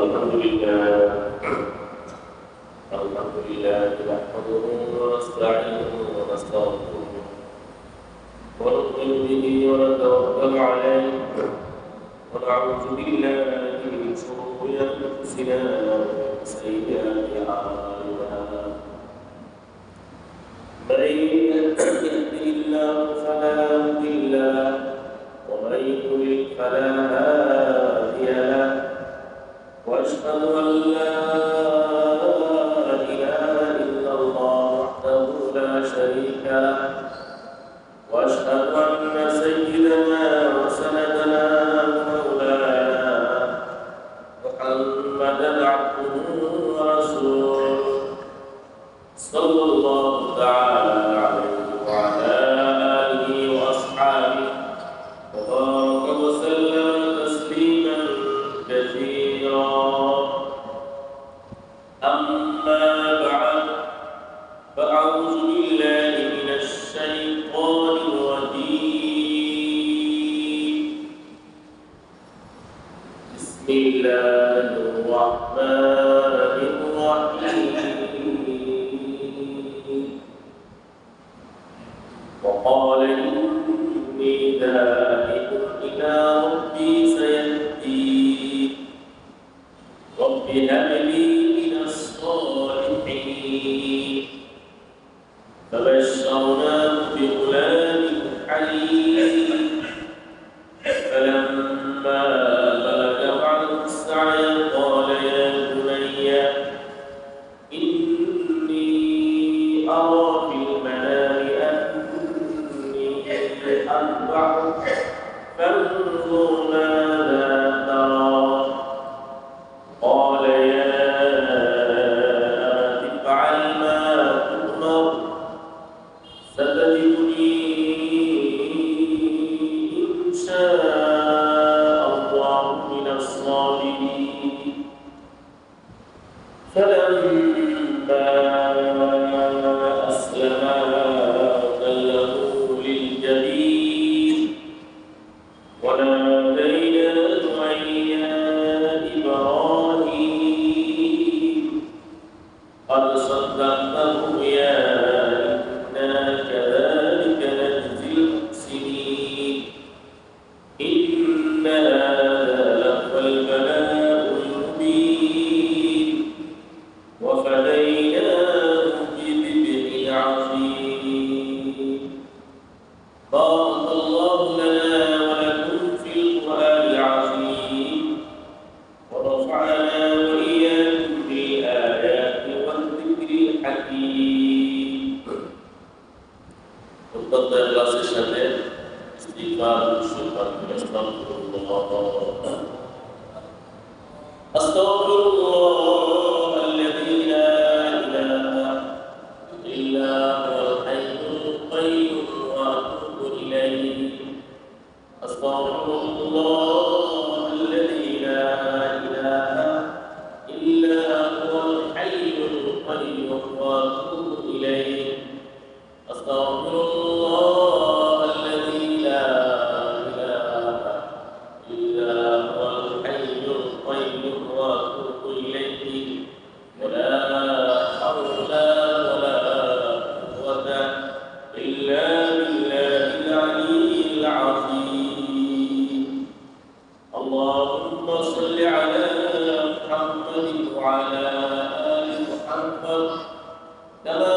الحمد لله نحمده ونستعينه ونستغفره ونؤمن به ونتوكل عليه ونعوذ بالله من شرور أنفسنا ومن سيئات أعمالنا من يهده الله فلا مضل له ومن يضلل فلا هادي له وأشهد أن لا إله إلا الله وحده لا شريك له وأشهد أن سيدنا وسندنا ومولانا محمدا عبده ورسوله صلى الله تعالى عليه وعلى آله وأصحابه وبارك وسلم تسليما كثيرا. أما بعد فأعوذ بالله من الشيطان الرجيم. بسم الله الرحمن الرحيم. وقال إني ذاهب إلى ربي سيهدين رب هب لي من الصالحين فبشرناه بغلام حليم فلما بلغ معه السعي قال يا بني إني أرى في المنام أني أذبحك فانظر ماذا ترى قال يا أبت افعل ما تؤمر ستجدني إن شاء الله من الصابرين. فلما أسلما تله للجبين وناديناه أن يا إبراهيم قد صدقت الرؤيا إنا كذلك نجزي المحسنين إن هذا لهو البلاء المبين وفديناه بذبح عظيم. بارك الله لنا ولكم في القرآن العظيم ورفعنا وإياكم بالآيات والذكر الحكيم. وقد إخلاص الشهادة استغفار الشكر أستغفر الله الذي لا إله إلا هو الحي القيوم وأتوب إليه. أستغفر الله الذي لا إله إلا هو الحي القيوم وأتوب إليه. أستغفر الله الذي لا إله إلا هو الحي القيوم وأتوب إليه. ولا حول ولا قوة إلا بالله العلي العظيم. اللهم صل على محمد وعلى آل محمد كما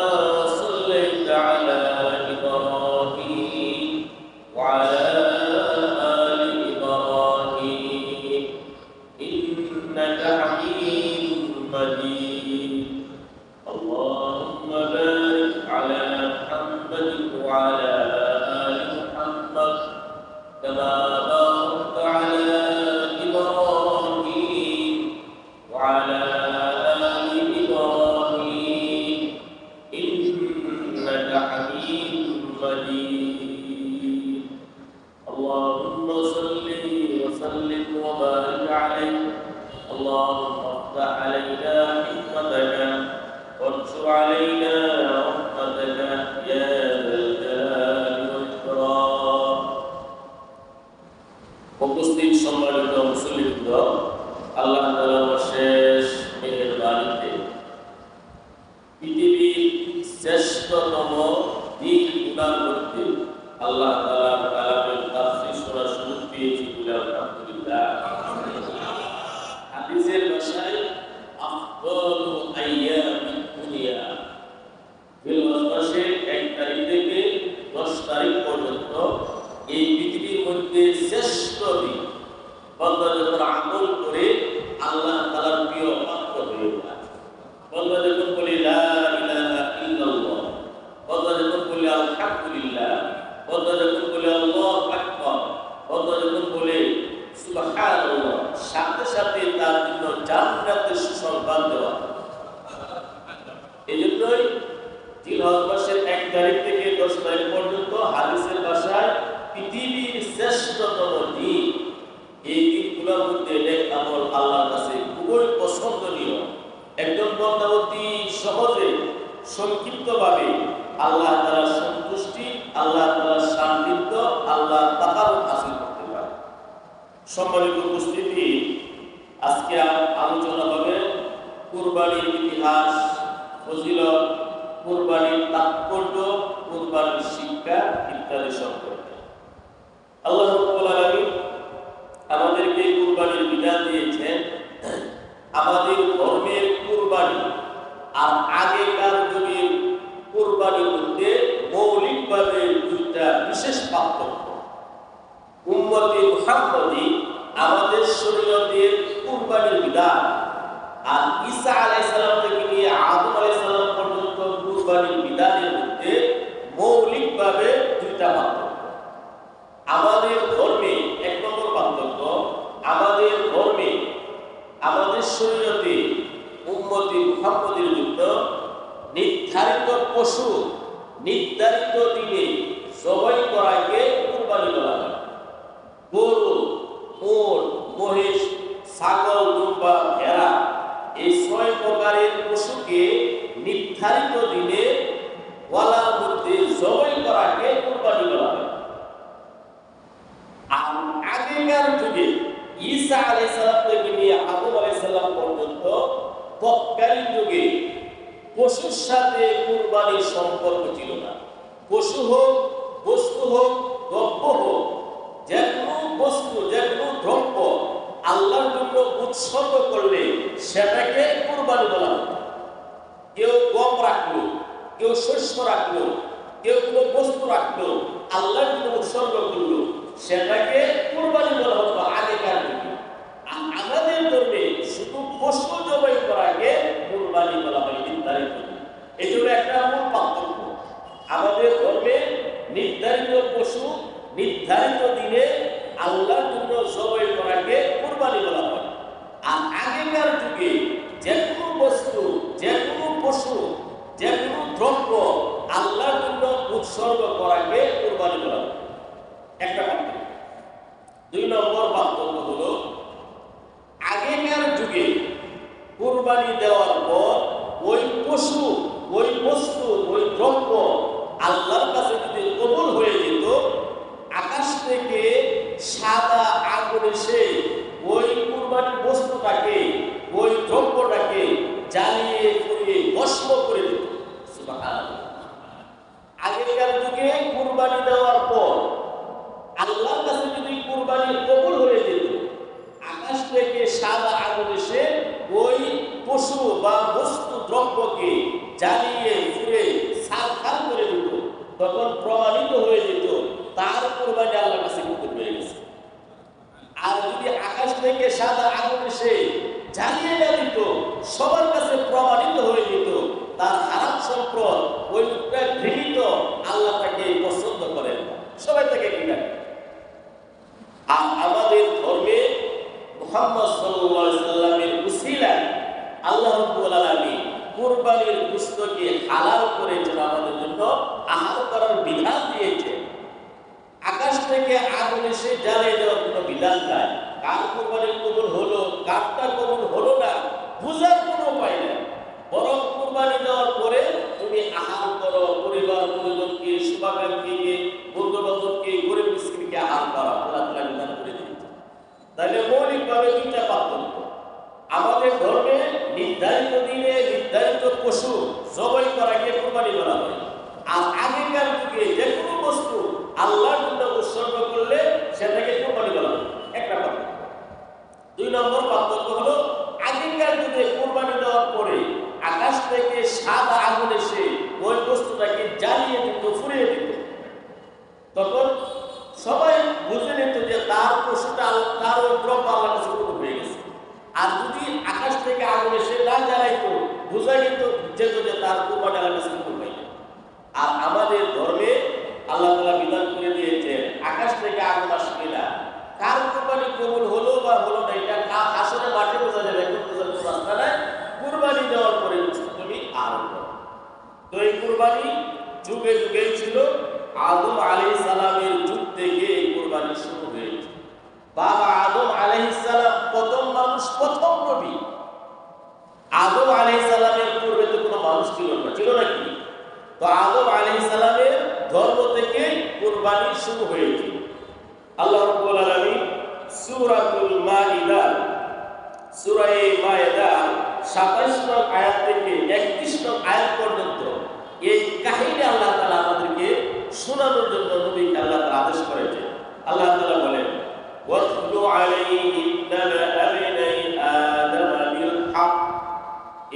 صليت على إبراهيم وعلى آل إبراهيم إنك حميد مجيد. اللهم بارك على محمد وعلى آل محمد كما باركت على إبراهيم وعلى آل إبراهيم إنك حميد مجيد. اللهم صل وسلم وبارك عليه. اللهم افتح علينا حكمتك وانشر علينا رحمتك يا ذا الجلال والإكرام. উপস্থিত সম্মানিত মুসলিমগণ আল্লাহ তাআলার শেষ মেহেরবানিতে পৃথিবীর শ্রেষ্ঠতম দিনগুলোর মধ্যে আল্লাহ তাআলার কালামের তাফসীর শোনার সুযোগ পেয়েছি বলে আলহামদুলিল্লাহ। হাদিসের ভাষায় আফদালু আইয়ামিদ দুনিয়া, জিলহজ মাসের 1 তারিখ থেকে 10 তারিখ পর্যন্ত এই পৃথিবীর মধ্যে শ্রেষ্ঠ দিন। বান্দা যখন আমল করে আল্লাহ তাআলার প্রিয় পাত্র হয়ে যায়। বান্দা যখন বলে লা ইলাহা ইল্লাল্লাহ, বান্দা যখন বলে আলহামদুলিল্লাহ, বান্দা যখন বলে আল্লাহু আকবার, বান্দা যখন বলে সুবহানাল্লাহ, সাথে সাথে তার জন্য জান্নাতের সুসংবাদ দেওয়া। এজন্যই জিলহজ মাসের 1 তারিখ থেকে 10 তারিখ পর্যন্ত হাদিসের ভাষায় পৃথিবীর শ্রেষ্ঠতম দিন। এই দিনগুলোর মধ্যে নেক আমল আল্লাহর কাছে খুবই পছন্দনীয়। একজন বান্দা অতি সহজে সংক্ষিপ্তভাবে আল্লাহ তাআলার সন্তুষ্টি, আল্লাহ তাআলার সান্নিধ্য, আল্লাহর তাকারুব হাসিল করতে পারে। সম্মানিত উপস্থিতি, আজকে আলোচনা হবে কুরবানির ইতিহাস, ফজিলত, কুরবানির তাৎপর্য, কুরবানির শিক্ষা ইত্যাদি সম্পর্কে। আল্লাহ রাব্বুল আলামিন আমাদেরকে কুরবানির বিধান দিয়েছেন। আমাদের ধর্মের কুরবানি আর আগেকার যুগের কুরবানির মধ্যে মৌলিকভাবে দুইটা বিশেষ পার্থক্য। উম্মতে মুহাম্মদী আমাদের শরীয়তের কুরবানির বিধান, আর ঈসা আলাইহিস সালাম থেকে নিয়ে আদম আলাইহিস সালাম পর্যন্ত কুরবানির বিধানের মধ্যে মৌলিকভাবে দুইটা পার্থক্য। আমাদের ধর্মে 1 নম্বর পার্থক্য, আমাদের ধর্মে আমাদের শরীয়তে উম্মতে মুহাম্মদের জন্য নির্ধারিত পশু নির্ধারিত দিনে জবাই করাকে কুরবানি বলা হয়। গরু, উট, মহিষ, ছাগল, দুম্বা, ভেড়া এই 6 প্রকারের পশুকে নির্ধারিত দিনে ওয়ালার মধ্যে জবাই করাকে কুরবানি বলা হয়। আর আগেকার যুগে ঈসা আলাইহিস সালাম থেকে নিয়ে আদম আলাইহিস সালাম পর্যন্ত তৎকালীন যুগে পশুর সাথে কুরবানির সম্পর্ক ছিল না। পশু হোক, বস্তু হোক, দ্রব্য হোক, যে কোনো বস্তু, যে কোনো দ্রব্য আল্লাহর জন্য উৎসর্গ করলে সেটাকে কুরবানি বলা হতো। কেউ গম রাখলো, কেউ শস্য রাখলো, কেউ কোনো বস্তু রাখলো, আল্লাহর জন্য উৎসর্গ করলো, সেটাকে কুরবানি বলা হতো আগেকার যুগে। আমাদের ধর্মে শুধু পশু জবাই করাকে কুরবানি বলা হয় নির্ধারিত। এই জন্য একটা মূল পার্থক্য। আমাদের ধর্মে নির্ধারিত পশু নির্ধারিত দিনে আল্লাহর জন্য জবাই করাকে কুরবানি বলা হয়। আর আগেকার যুগে যে কোনো বস্তু, যে কোনো পশু, যে কোনো দ্রব্য আল্লাহর জন্য উৎসর্গ করাকে কুরবানি বলা হয়। একটা পার্থক্য। 2 নম্বর পার্থক্য হলো আগেকার যুগে কুরবানি দেওয়ার পর ওই পশু, ওই বস্তু, ওই দ্রব্য আল্লাহর কাছে যদি কবুল হয়ে যেত, আকাশ থেকে সাদা আগুন এসে ওই কুরবানির বস্তুটাকে, ওই দ্রব্যটাকে জ্বালিয়ে পুড়িয়ে ভস্ম করে দিত। সুবহানাল্লাহ। আগেকার যুগে কুরবানি দেওয়ার পর আল্লাহর কাছে যদি কুরবানি কবুল হয়ে যেত, আকাশ থেকে সাদা আগুন এসে ওই পশু বা বস্তু দ্রব্যকে জ্বালিয়ে পুড়ে ছারখার করে দিত, তখন প্রমাণিত হয়ে যেত তার কুরবানি আল্লাহর কাছে কবুল হয়ে গেছে। আর যদি আকাশ থেকে সাদা আগুন এসে জ্বালিয়ে না দিত, সবার কাছে প্রমাণিত হয়ে যেত তার হারাম সম্পদ, ওই লোকটা ঘৃণিত, আল্লাহ তাকে পছন্দ করেন, সবাই তাকে ঘৃণা করে। আর আমাদের ধর্মে মুহাম্মদ সাল্লাল্লাহু আলাইহি সাল্লামের উসিলায় আল্লাহ রাব্বুল আলামিন কুরবানির গোশতকে হালাল করেছেন, আমাদের জন্য আহার করার বিধান দিয়েছেন। আকাশ থেকে আগুন এসে জ্বালিয়ে দেওয়ার কোনো বিধান নাই। কার কুরবানি কবুল হলো, কারটা কবুল হলো না, বুঝার কোনো উপায় নেই। বরং কুরবানি দেওয়ার পরে তুমি আহার করো, পরিবার পরিজনকে, শুভাকাঙ্ক্ষীকে, বন্ধু বান্ধবকে, গরিব মিসকিনকে আহার করা আল্লাহ তাআলা বিধান করে দিয়েছেন। তাহলে মৌলিকভাবে 2টা পার্থক্য। আমাদের ধর্মে নির্ধারিত দিনে নির্ধারিত পশু জবাই করাকে কুরবানি বলা হয়। আর আগেকার যুগে যে কোনো বস্তু আল্লাহর জন্য উৎসর্গ করলে সেটাকে কুরবানি বলা হয়। একটা কথা। 2 নম্বর পার্থক্য হলো আগেকার যুগে কুরবানি দেওয়ার পরে আকাশ থেকে সাদা আগুন এসে ওই বস্তুটাকে জ্বালিয়ে দিত, ফুরিয়ে দিত। তখন সবাই বুঝে নিত যে তার পশুটা, তার ওই দ্রব্য আল্লাহর কাছে কবুল হয়ে গেছে। আর যদি আকাশ থেকে আগুন এসে না জ্বালাইতো, বোঝা যেত যে তার কুরবানি আল্লাহর কাছে কবুল হয়ে গেছে। আর আমাদের ধর্মে আল্লাহ তাআলা বিধান করে দিয়েছে আকাশ থেকে আগুন আসবে না, কার কুরবানি কবুল হলো বা হলো না এটা আসলে মাঠে বোঝা যাবে, এখন বোঝার কোনো রাস্তা নাই। কুরবানি দেওয়ার পরে তুমি আরম্ভ। তো এই কুরবানি যুগে যুগে ছিল। আদম আলাইহিস সালামের যুগ থেকে এই কুরবানি শুরু হয়েছে। বাবা আদম আলাইহিস সালাম প্রথম মানুষ, প্রথম নবী। আদম আলাইহিস সালামের পূর্বে তো কোনো মানুষ ছিল না, ছিল নাকি? তো আদম আলাইহিস সালামের ধর্ম থেকে কুরবানি শুরু হয়েছে। আল্লাহ রাব্বুল আলামিন সূরাতুল মাইদা, সূরা মাইদা 27 নং আয়াত থেকে 31 নং আয়াত পর্যন্ত এই কাহিনী আল্লাহ তাআলা আমাদেরকে শোনানোর জন্য নবীকে আল্লাহ তাআলা আদেশ করেছেন। আল্লাহ তাআলা বলেন, ওয়াতলু আলাইহিম নাবা ইবনাই আদম বিল হক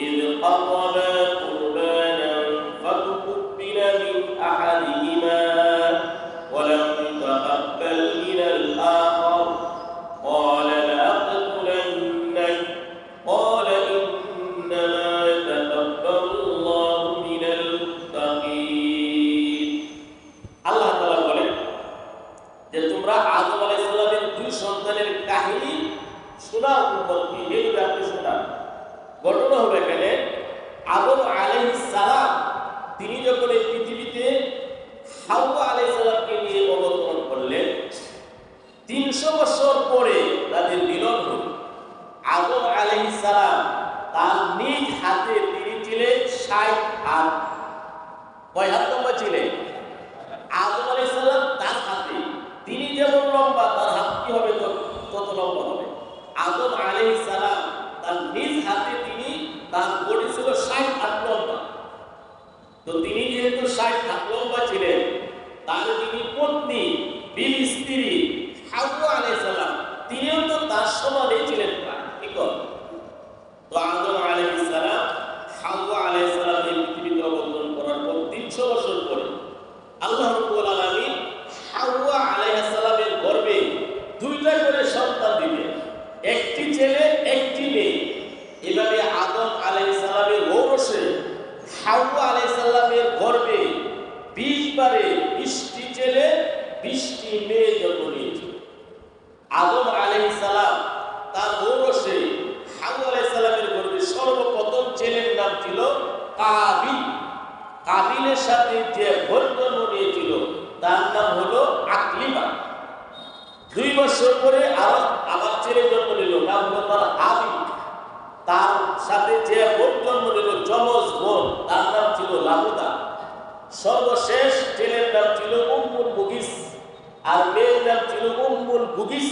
ইয ক্বাররাবা কুরবানান ফাতুকুব্বিলা মিন আহাদিহিমা ওয়া লাম তাকাব্বাল মিনাল আখার قال لأقتلنك قال إنما يتقبل الله من المتقين। আল্লাহ তাআলা বলেন যে তোমরা আদম আলাইহিস সালামের 2 সন্তানের কাহিনী শোনাও উম্মতকে, এইভাবে আপনি শোনান। ঘটনা হলো এখানে আদম আলাইহিস সালাম তিনি যখন এই পৃথিবীতে হাওয়া আলাইহিস সালামকে নিয়ে অবতরণ করলেন, 300 বছর পরে তাদের মিলন হল। আদম আলাইহিস সালাম তার নিজ হাতে তিনি ছিলেন 60 হাত। কয় হাত লম্বা ছিলেন? আদম আলাইহিস সালাম তার হাতে, তিনি যেমন লম্বা তার হাত কি হবে তত লম্বা হবে। আদম আলাইহিস সালাম তার নিজ হাতে তিনি, তার বডি ছিল 60 হাত লম্বা। তো তিনি যেহেতু 60 হাত লম্বা ছিলেন, তার তিনি পত্নী, বিবি, স্ত্রী হাওয়া আলাইহিস সালাম তিনিও তো তার সমানই ছিলেন প্রায়। ঠিক আছে? তো আদম আলাইহিস সালাম হাওয়া আলাইহিস সালামের পৃথিবীতে অবতরণ করার পর 300 বছর পরে আল্লাহ রাব্বুল আলামিন হাওয়া আলাইহিস সালামের গর্ভে 2টা করে সন্তান দিলেন, একটি ছেলে একটি মেয়ে। এভাবে আদম আলাইহিস সালামের ঔরসে হাওয়া আলাইহিস সালামের গর্ভে 20 বারে 20টি ছেলে 20টি মেয়ে জন্ম নিয়েছিল। আদম আলাইহিস সালাম তার ঔরসে হাওয়া আলাইহিস সালামের গর্ভে সর্বপ্রথম ছেলের নাম ছিল কাবিল। কাবিলের সাথে যে বোন জন্ম নিয়েছিল তার নাম হলো আকলিমা। 2 বছর পরে আবার ছেলে জন্ম নিল, নাম হলো তার হাবিল। তার সাথে যে বোন জন্ম নিল, যমজ বোন, তার নাম ছিল লাবুদা। সর্বশেষ ছেলের নাম ছিল উম্মুল বুগিস, আর মেয়ের নাম ছিল উম্মুল বুগিস।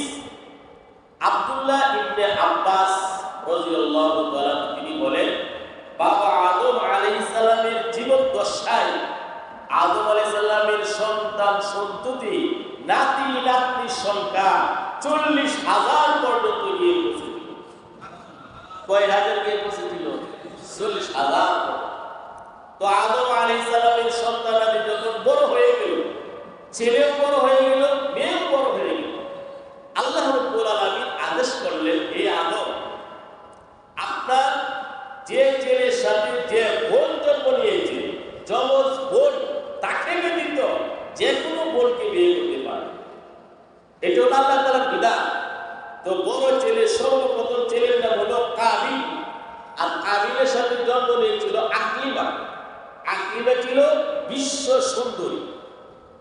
আব্দুল্লাহ ইবনে আব্বাস রাদিয়াল্লাহু তাআলা তিনি বলেন, বাবা আদম আলাইহিস সালামের জীবদ্দশায় আদম আলাইহিস সালামের সন্তান সন্ততি নাতি নাতনির সংখ্যা 40,000 পর্যন্ত গিয়ে পৌঁছেছিল। কয় হাজার গিয়ে পৌঁছেছিল? 40,000। তো আদম আলাইহিস সালামের সন্তানাদি যখন বড় হয়ে গেল, ছেলেও বড় হয়ে গেল, মেয়েও বড় হয়ে গেল, আল্লাহ রাব্বুল আলামিন আদেশ করলেন, হে আদম, আপনার যে ছেলের সাথে যে বোন জন্ম নিয়েছে, যমজ বোন, তাকে ব্যতীত যে কোনো বোনকে বিয়ে করতে পারে। এটা হলো আল্লাহ তাআলার বিধান। তো বড় ছেলে, সর্বপ্রথম ছেলের নাম হলো কাবিল, আর কাবিলের সাথে জন্ম নিয়েছিল আকলিমা। আকলিমা ছিল বিশ্ব সুন্দরী।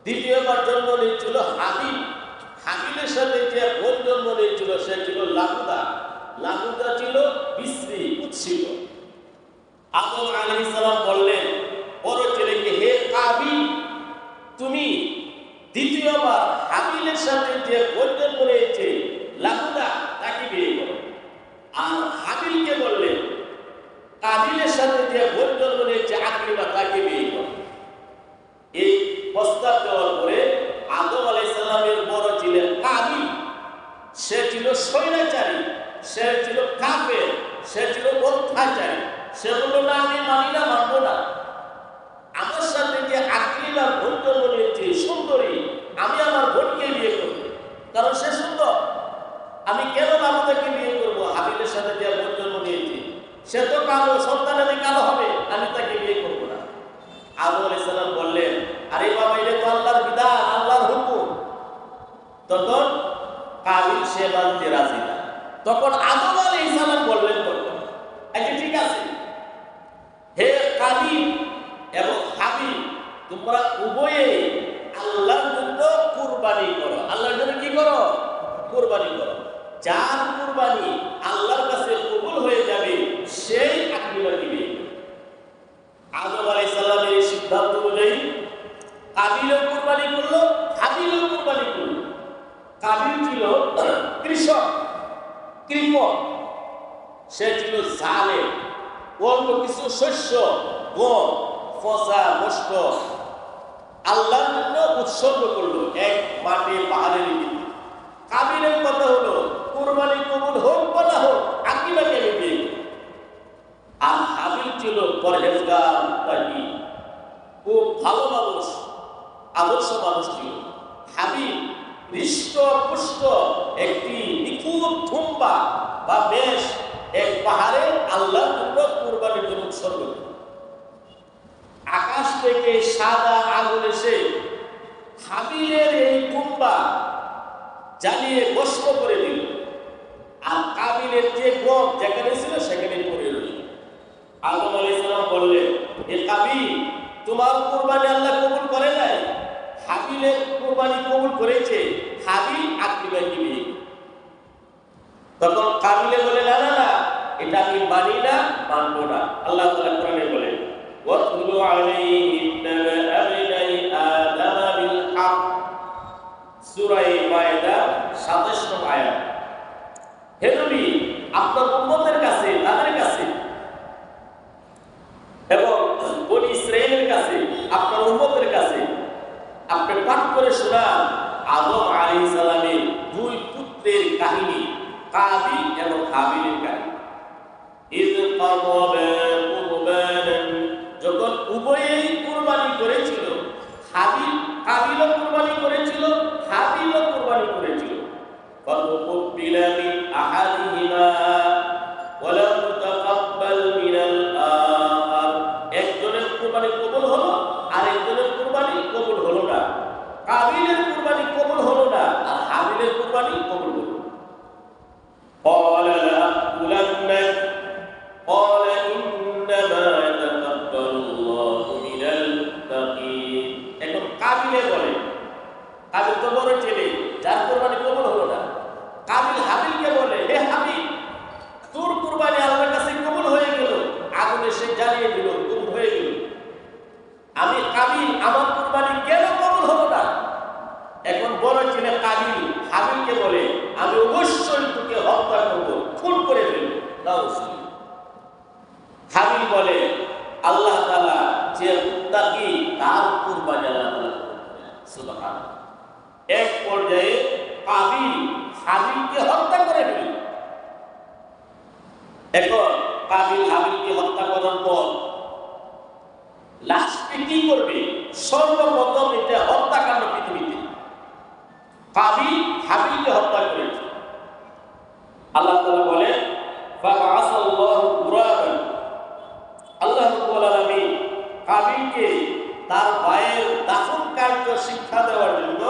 দ্বিতীয়বার জন্ম নিয়েছিল হাবিল। হাবিলের সাথে যে বোন জন্ম নিয়েছিল সে ছিল লাবুদা। লাবুদা ছিল বিশ্রী, কুৎসিত। আদম আলাইহিস সালাম বললেন বড় ছেলেকে, হে কাবিল, তুমি দ্বিতীয়বার হাবিলের সাথে যে বোন জন্ম নিয়েছে লাবুদা, তাকে বিয়ে করো। আর হাবিল স্বৈরাচারী, সে ছিল কাফের, সে ছিল অত্যাচারী। সে বলল না, আমি মানি না, মানবো না। আমার সাথে যে আকলিমার বোন জন্ম নিয়েছে সুন্দরী, আমি আমার বোনকে বিয়ে করব, কারণ সে সুন্দর। আমি কেন বাবুদাকে বিয়ে করবো? হাবিলের সাথে যে বোন জন্ম নিয়েছে সে তো কালো, সন্তানাদি কালো হবে, আমি তাকে বিয়ে করবো না। আদম আলাইহিস সালাম বললেন, আরে বাবা, এটা তো আল্লাহর বিধান, আল্লাহর হুকুম। তখন কাবিল সে মানতে রাজি না। তখন আদম আলাইহিস সালাম বললেন, তখন আচ্ছা ঠিক আছে, হে কাবিল এবং হাবিল, তোমরা উভয়ে আল্লাহর জন্য কুরবানি করো। আল্লাহর জন্য কি করো? কুরবানি করো। যার কুরবানি আল্লাহর কাছে কবুল হয়ে যাবে সেই আকলিমা দিবে। আদম আলাইহিস সালামের এই সিদ্ধান্ত অনুযায়ী কাবিলও কুরবানি করলো, হাবিলও কুরবানি করলো। কাবিল ছিল কৃষক, কৃপক, সে ছিল জালেম। অল্প কিছু শস্য, গম, ফসা, নষ্ট আল্লাহর জন্য উৎসর্গ করলো এক মাঠে পাহাড়ের দিকে। কাবিলের কথা হলো কুরবানি কবুল হোক বা না হোক, আকলিমাকে আমি বিয়ে করব। আর হাবিল ছিল পরহেজগার, খুব ভালো মানুষ, আদর্শ মানুষ ছিল। হাবিল হৃষ্টপুষ্ট একটি নিখুঁত থুম্বা বা বেশ এক পাহাড়ে আল্লাহর জন্য কুরবানির জন্য উৎসর্গ করল। আকাশ থেকে সাদা আগুন এসে হাবিলের এই থুম্বা জ্বালিয়ে ভস্ম করে দিল, আর কাবিলের যে গম যেখানে ছিল সেখানে পড়ে রইল। আদম আলাইহিস সালাম বললেন, এ কাবিল, তোমার কুরবানি আল্লাহ কবুল করে নাই, হাবিলের কুরবানি কবুল করেছে, হাবিল আকলিমাকে বিয়ে। তখন কাবিলে বলে, না না না, এটা আমি মানি না, মানবো না। আল্লাহ তাআলা কোরআনে বলেন, ওয়াতলু আলাইহিম নাবা আবনাই আদম বিল হক, সূরা মায়েদা ২৭ নং আয়াত। হে নবী, আপনার উম্মতের কাছে, তাদের কাছে এবং বনী ইসরাঈলের কাছে, আপনার উম্মতের কাছে আপনি পাঠ করে শোনান আদম আলাইহিস সালামের দুই পুত্রের কাহিনী, কাবিল এবং হাবিলের কাহিনী। ইয কাররাবা কুরবানান, যখন উভয়েই কুরবানি করেছিল, কাবিলও কুরবানি করেছিল, হাবিলও কুরবানি করেছিল। ফাতুকবিলা মিন আহাদিহিমা ওয়া লাম তাকাব্বাল মিনাল আখার, একজনের কুরবানি কবুল হলো, আরেকজনের কুরবানি কবুল হলো না। কাবিলের কুরবানি কবুল হলো না, আর হাবিলের কুরবানি কবুল হলো। قال لأقتلنك قال إنما يتقبل الله من المتقين। এখন কাবিলে বলে, কাবিল তো বড় ছেলে, যার কুরবানি কবুল হলো না। কাবিল হাবিলকে বলে, হে হাবিল, তোর কুরবানি আল্লাহর কাছে কবুল হয়ে গেল, আগুনে সে জ্বালিয়ে দিল, কবুল হয়ে গেল। আমি কাবিল, আমার কুরবানি কেন কবুল হলো না? এখন বড় ছেলে কাবিল হাবিলকে বলে, আমি অবশ্যই তোকে হত্যা করব, খুন করে ফেলব। হাবিল বলে, আল্লাহ তাআলা যে মুত্তাকি তার কুরবানি আল্লাহ তাআলা কবুল। সুবহানাল্লাহ। এক পর্যায়ে কাবিল হাবিলকে হত্যা করে ফেলল। এখন কাবিল হাবিলকে হত্যা করার পর লাস্টে কি করবে? সর্বপ্রথম এটা হত্যাকাণ্ড পৃথিবীতে। কাবিল হাবিলকে হত্যা করেছে। আল্লাহ তাআলা বলে, ফাবাআসাল্লাহু গুরাবান, আল্লাহ রাব্বুল আলামিন কাবিলকে তার ভাইয়ের দাফন কার্য শিক্ষা দেওয়ার জন্য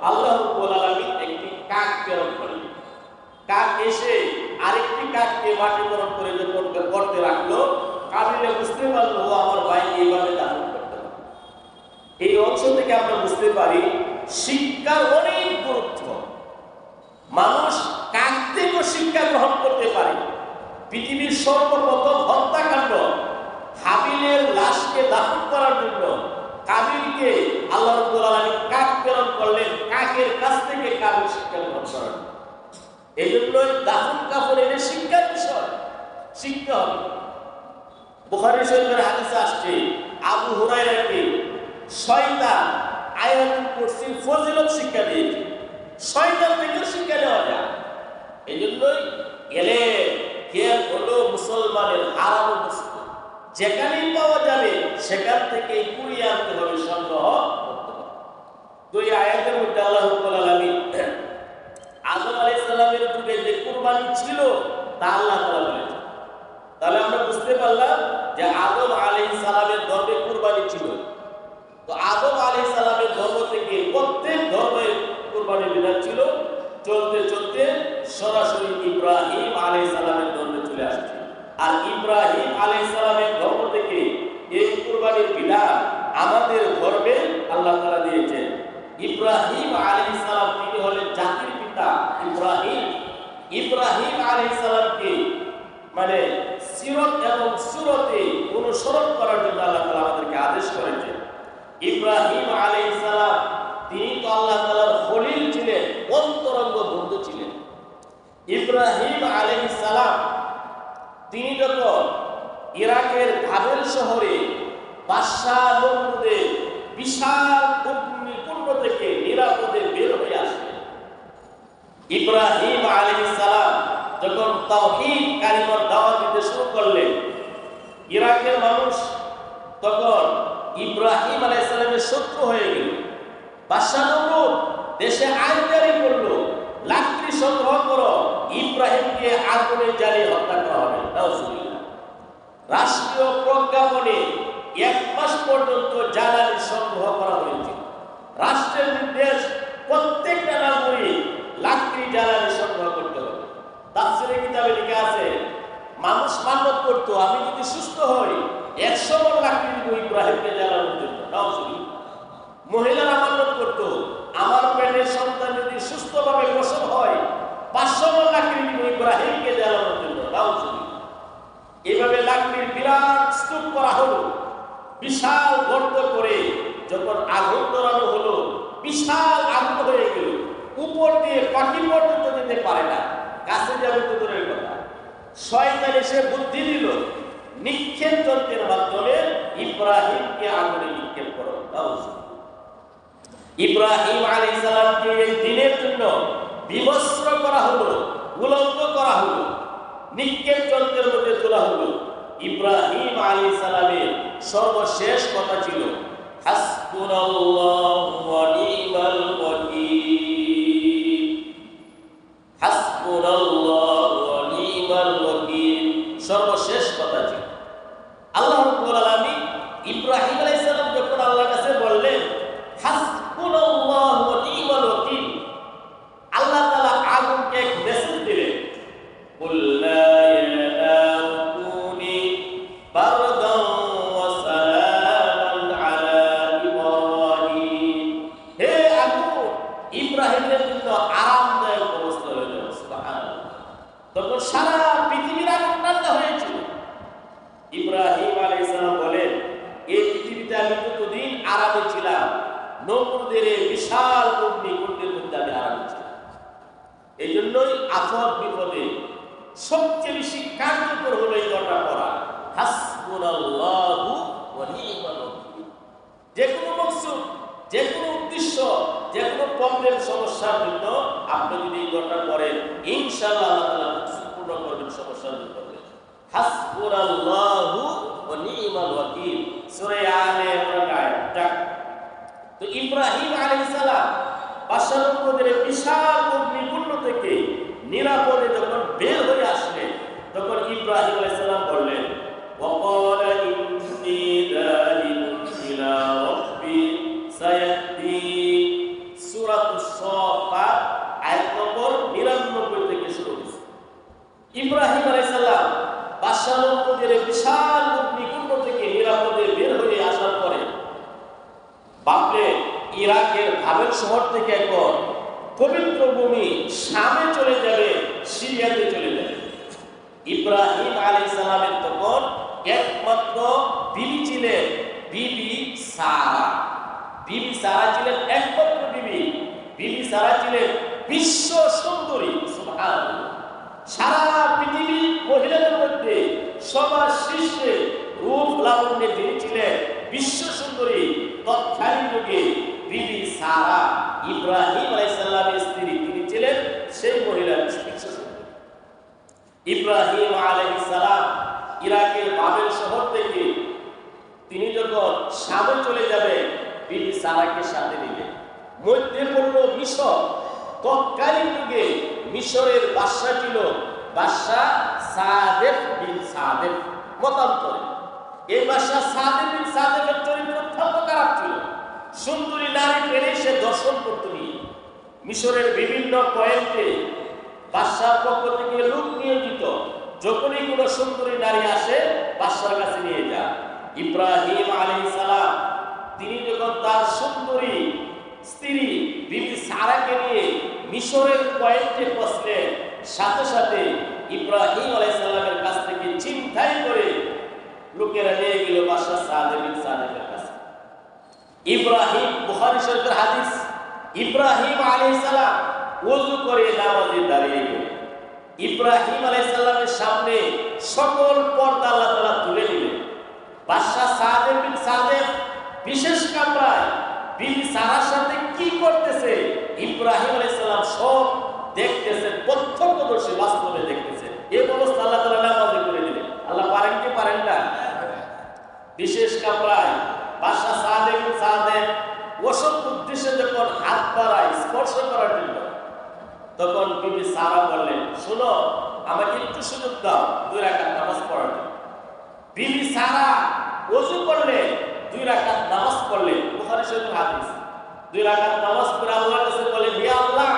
আল্লাহ রাব্বুল আলামিন একটি কাক প্রেরণ করেন। কাক এসে আরেকটি কাককে মাটি বরণ করে যখন গর্তে রাখলো, কাবিলে বুঝতে পারলো আমার ভাই এইভাবে দাফন করতে হবে। এই অংশ থেকে আমরা বুঝতে পারি শিক্ষার অনেক গুরুত্ব। মানুষ কাক থেকেও শিক্ষা গ্রহণ করতে পারে। পৃথিবীর সর্বপ্রথম হত্যাকাণ্ড, হাবিলের লাশকে দাফন করার জন্য কাবিলকে আল্লাহ রাব্বুল আলামিন কাক প্রেরণ করলেন, কাকের কাছ থেকে কাবিল শিক্ষা গ্রহণ করেন। এই জন্য দাফন কাফন এটা শিক্ষার বিষয়, শিখতে হবে। বুখারী শরীফের হাদিসে আসছে, আবু হুরায়রাকে শয়তান আয়াতুল কুরসির ফজিলত শিক্ষা দিয়েছে। শয়তান থেকে শিক্ষা দেওয়া যায়। গেলে কে হলো মুসলমানের হারানো বস্তু, যেখানেই পাওয়া যাবে সেখান থেকে কুড়িয়ে আনতে হবে, সংগ্রহ করতে হবে। তো এই আয়াতের মধ্যে আল্লাহ রাব্বুল আলামিন আদম আলাইহিস সালামের যুগে যে কুরবানি ছিল তা আল্লাহ তাআলা বলেছেন। তাহলে আমরা বুঝতে পারলাম যে আদম আলাইহিস সালামের ধর্মে কুরবানি ছিল। তো আদম আলাইহিস সালামের ধর্ম থেকে প্রত্যেক ধর্মের কুরবানির বিধান ছিল, চলতে চলতে সরাসরি ইব্রাহিম আলাইহিস সালামের ধর্মে চলে আসছে। আর ইব্রাহিম আলাইহিস সালামের ধর্ম থেকে এই কুরবানির বিধান আমাদের ধর্মে আল্লাহ তাআলা দিয়েছেন। ইব্রাহিম আলাইহিস সালাম তিনি হলেন জাতির পিতা। ইব্রাহিম আলাইহিস সালামকে মানে সিরত এবং সুরতে অনুসরণ করার জন্য আল্লাহ তাআলা আমাদেরকে আদেশ করেছেন। ইব্রাহিম আলাইহিস সালাম তিনি তো আল্লাহ তাআলার খলিল ছিলেন, অন্তরঙ্গ বন্ধু ছিলেন। ইব্রাহিম আলাইহিস সালাম তিনি যখন ইরাকের বাবেল শহরে বাদশাহ নমরুদের বিশাল অগ্নিকুণ্ড থেকে নিরাপদে বের হয়ে আসলেন, ইব্রাহিম আলাইহিস সালাম যখন তাওহীদ কালিমার দাওয়াত দিতে শুরু করলেন, ইরাকের মানুষ তখন ইব্রাহিম আলাইহিস সালামের শত্রু হয়ে গেল। বাদশাহ নমরুদ দেশে আইন জারি করলো, লাকড়ি সংগ্রহ করো, ইব্রাহিমকে আগুনে জ্বালিয়ে হত্যা করা হবে। নাউজুবিল্লাহ। রাষ্ট্রীয় প্রজ্ঞাপনে 1 মাস পর্যন্ত জ্বালানি সংগ্রহ করা হয়েছিল। রাষ্ট্রের নির্দেশ প্রত্যেকটা নাগরিক লাকড়ি জ্বালানি সংগ্রহ করতে হবে। তাফসীরে কিতাবে লেখা আছে মানুষ মানত করতো, আমি যদি সুস্থ হই 100 মণ লাকড়ি দিব ইব্রাহিমকে জ্বালানোর জন্য। নাউজুবিল্লাহ। মহিলারা মানত করতো, আমার পেটের সন্তান যদি সুস্থভাবে প্রসব হয় 500 মণ লাকড়ি দিব ইব্রাহিমকে জ্বালানোর জন্য। নাউজুবিল্লাহ। এইভাবে লাকড়ির বিরাট স্তূপ করা হলো, বিশাল গর্ত করে যখন আগুন ধরানো হলো, বিশাল আগুন হয়ে গেল, উপর দিয়ে পাখি পর্যন্ত যেতে পারে না, কাছে যাবে তো দূরের কথা। শয়তান এসে বুদ্ধি দিল, নিক্ষেপ যন্ত্রের মাধ্যমে ইব্রাহিমকে আগুনে নিক্ষেপ করো। ইব্রাহিম আলাইহিস সালামকে এই দিনের জন্য বিবস্ত্র করা হলো, উলঙ্গ করা হলো, নিক্ষেপ যন্ত্রের মধ্যে তোলা হলো। ইব্রাহিম আলাইহিস সালামের সর্বশেষ কথা ছিল হাসবুনাল্লাহু ওয়া নি'মাল ওয়াকিল। হাসবুনাল্লাহু ওয়া নি'মাল ওয়াকিল সর্বশেষ কথা ছিল। আল্লাহ রাব্বুল আলামিন ইব্রাহিম আলাইহিস সালাম যখন আল্লাহর কাছে বললেন হাসবুনাল্লাহু ওয়া নি'মাল ওয়াকিল, আল্লাহ তাআলা আগুনকে এক মেসেজ দিলেন, কুল্লা ইয়া নারু কুনি বারদান ওয়া সালামান আলা ইব্রাহিম। হে আগুন, ইব্রাহিমের জন্য আরামদায়ক অবস্থা হয়ে যাবে। সুবহানাল্লাহ। তখন সারা পৃথিবীর আগুন ঠান্ডা হয়েছিল। ইব্রাহিম আলাইহিস সালাম বলেন, এই পৃথিবীতে আমি যতদিন আরামে ছিলাম, নমরুদের বিশাল অগ্নিকুণ্ডের মধ্যে আমি আরামে ছিলাম। এই জন্যই আফত বিপদে সবচেয়ে বেশি কার্যকর হলো এই দোয়াটা পড়া, হাসবুনাল্লাহু ওয়া নি'মাল ওয়াকিল। যে কোনো মকসুদ, যে কোনো উদ্দেশ্য, যে কোনো প্রবলেম সমস্যার জন্য আপনি যদি এই দোয়াটা পড়েন, ইনশাআল্লাহ আল্লাহ তাআলা মকসুদ পূর্ণ করবেন, সমস্যা দূর করবেন। হাসবুনাল্লাহু ওয়া নি'মাল ওয়াকিল, সূরা আলে ইমরান আয়াতটা। তো ইব্রাহিম আলাইহিস সালাম বাদশাহ নমরুদের বিশাল অগ্নিকুণ্ড থেকে নিরাপদে যখন বের হয়ে আসলেন, তখন ইব্রাহিম আলাইহিস সালাম বললেন, ওয়াকালা ইন্নী যালিবুন ইলা রাব্বি সায়াহদি। সূরাতুস সাফফাত আয়াত নম্বর 99 থেকে শুরু হয়েছে। ইব্রাহিম আলাইহিস সালাম বাদশাহ নমরুদের বিশাল অগ্নিকুণ্ড থেকে নিরাপদে বের হয়ে আসার পরে ভাবলেন ইরাকের বাবেল শহর থেকে এখন পবিত্র ভূমি শামে চলে যাবে, সিরিয়াতে চলে যাবে। ইব্রাহিম আলাইহিস সালামের তখন একমাত্র বিবি ছিলেন বিবি সারা। বিবি সারা ছিলেন একমাত্র বিবি। বিবি সারা ছিলেন বিশ্ব সুন্দরী। সুবহানাল্লাহ। সারা পৃথিবী মহিলাদের মধ্যে সবার শীর্ষে রূপ লাবণ্যে যিনি ছিলেন বিশ্ব সুন্দরী, তৎকালীন যুগে বিবি সারা ইব্রাহিম আলাইহিস সালামের স্ত্রী, তিনি ছিলেন সেই মহিলা বিশ্ব সুন্দরী। ইব্রাহিম আলাইহিস সালাম ইরাকের বাবেল শহর থেকে তিনি যখন শামে চলে যাবে বিবি সারাকে সাথে নিলেন। মধ্যে পড়ল মিশর। তৎকালীন যুগে মিশরের বাদশা ছিল বাদশা সাদেফ বিন সাদেফ মতান্তরে। এই বাদশা সাদেফ বিন সাদেফের চরিত্র অত্যন্ত খারাপ ছিল। সুন্দরী নারী পেলে সে দর্শন করত নিয়ে মিশরের বিভিন্ন পয়েন্টে বাদশার পক্ষ থেকে লোক নিয়োজিত, যখনই কোনো সুন্দরী নারী আসে বাদশার কাছে নিয়ে যায়। ইব্রাহিম আলাইহিস সালাম তিনি যখন তার সুন্দরী স্ত্রী বিবি সারাকে নিয়ে মিশরের পয়েন্টে পৌঁছলেন, সাথে সাথে ইব্রাহিম আলাইহিস সালামের কাছ থেকে ছিনতাই করে লোকেরা নিয়ে গেল বাদশা সাদেক বিন সাদেকের কাছে। ইব্রাহিম, বুখারী শরীফের হাদিস, ইব্রাহিম আলাইহিস সালাম ওযু করে নামাজে দাঁড়িয়ে গেলেন। ইব্রাহিম আলাইহিস সালামের সামনে সকল পর্দা আল্লাহ তাআলা তুলে দিলেন। বাদশা সাদেক বিন সাদেক বিশেষ কামরায় বিবি সারার সাথে কি করতেছে ইব্রাহিম আলাইহিস সালাম সব দেখতেছেন, প্রত্যক্ষদর্শী, বাস্তবে দেখতেছেন। এই অবস্থা আল্লাহ তাআলা নামাজে করে দিলেন। আল্লাহ পারেন কি পারেন না? বিশেষ কামরায় বাদশা সাদেক বিন সাদেক ওসব উদ্দেশ্যে যখন হাত বাড়ায় স্পর্শ করার জন্য, তখন বিবি সারা বললেন, শোনো, আমাকে একটু সুযোগ দাও 2 রাকাত নামাজ পড়ার জন্য। বিবি সারা ওযু করলেন, 2 রাকাত নামাজ পড়লেন। বুখারী শরীফের হাদিস। 2 রাকাত নামাজ পড়ে আল্লাহর কাছে বলেন, হে আল্লাহ,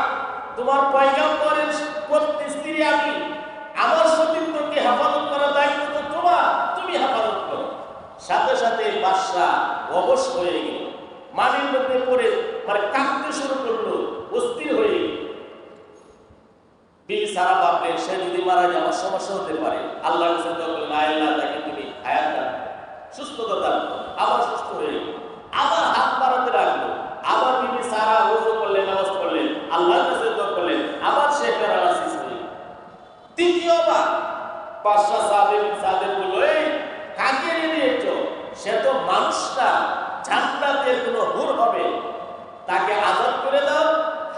তোমার পয়গম্বরের পত্নী স্ত্রী আমি, আমার সতীত্বকে হেফাজত করার দায়িত্ব তো তোমার, তুমি হেফাজত করো। সাথে সাথে বাদশা অবশ হয়ে গেল, মাটির মধ্যে পড়ে কাঁদতে শুরু করলো, অস্থির হয়ে গেল। বিবি সারা ভাবলেন, সে যদি মারা যায় আমার সমস্যা হতে পারে। আল্লাহর কাছে দোয়া করলেন, আল্লাহ তাকে তুমি হায়াত দান, সুস্থতা দান করো। আবার সুস্থ হয়ে গেল, আবার হাত বাড়াতে লাগলো। আবার বিবি সারা ওযু করলেন, নামাজ পড়লেন, আল্লাহর কাছে দোয়া করলেন, আবার সে প্যারালাইসিস হয়ে গেল। তৃতীয়বার বাদশা সাদেক বিন সাদেক বলল, এই কাকে নিয়েছো? সে তো মানুষ না, জান্নাতের কোনো হুর হবে, তাকে আযাব করে দাও।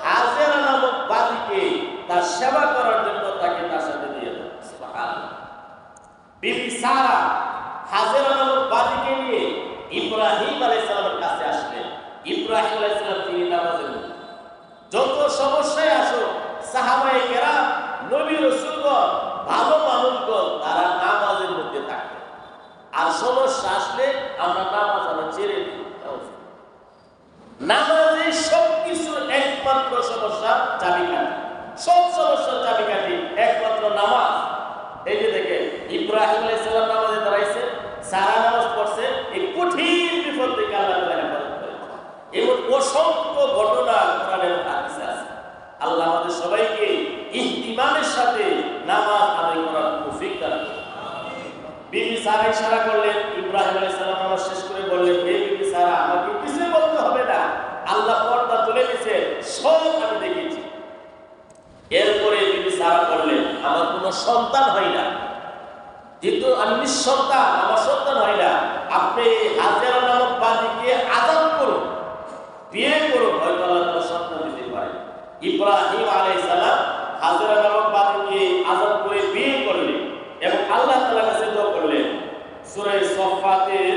হাজেরা নামক বাদীকে তার সেবা করার জন্য তাকে তার সাথে দিয়ে দাও। সুবহানাল্লাহ। বিবি সারা হাজেরা নামক বাদীকে নিয়ে ইব্রাহিম আলাইহিস সালামের কাছে আসলেন। ইব্রাহিম আলাইহিস সালাম তিনি নামাজের মধ্যে, যত সমস্যায় আসো সাহাবায়ে কেরাম, নবী রাসূলগণ, ভালো মানুষগণ তারা নামাজের মধ্যে থাকতেন। আর সমস্যা আসলে আমরা নামাজ ছেড়ে দিই। নামাজে সবকিছুর একমাত্র সমস্যা চাবিকাঠি, সব সমস্যার চাবিকাঠি একমাত্র নামাজ। এই যে দেখেন, ইব্রাহিম আলাইহিস সালাম নামাজে দাঁড়াইছে, সারা নামাজ পড়ছে, এই কঠিন বিপদ থেকে আল্লাহ তাআলা হেফাজত করেন। এমন অসংখ্য ঘটনা কোরআনের হাদিসে আছে। আল্লাহ আমাদের সবাইকে ইহতিমামের সাথে নামাজ আদায় করার তৌফিক দান করুন। বিবি সারা ইশারা করলেন, ইব্রাহিম আলাইহিস সালাম নামাজ শেষ করে বললেন, হে বিবি সারা, আমাকে কিছু বলতে হবে না, আল্লাহ পর্দা তুলে দিয়েছে, সব আমি দেখেছি। এরপরে বিবি সারা বললেন, আমার কোনো সন্তান হয় না, যেহেতু আমি নিঃসন্তান, আমার সন্তান হয় না, আপনি হাজেরা নামক বাদীকে আযাব করুন, বিয়ে করুন, হয়তো আল্লাহ তাআলা সন্তান দিতে পারে। ইব্রাহিম আলাইহিস সালাম হাজেরা নামক বাদীকে আযাব করে বিয়ে করলেন এবং আল্লাহ তাআলার কাছে দোয়া করলেন। সূরা সফফাতের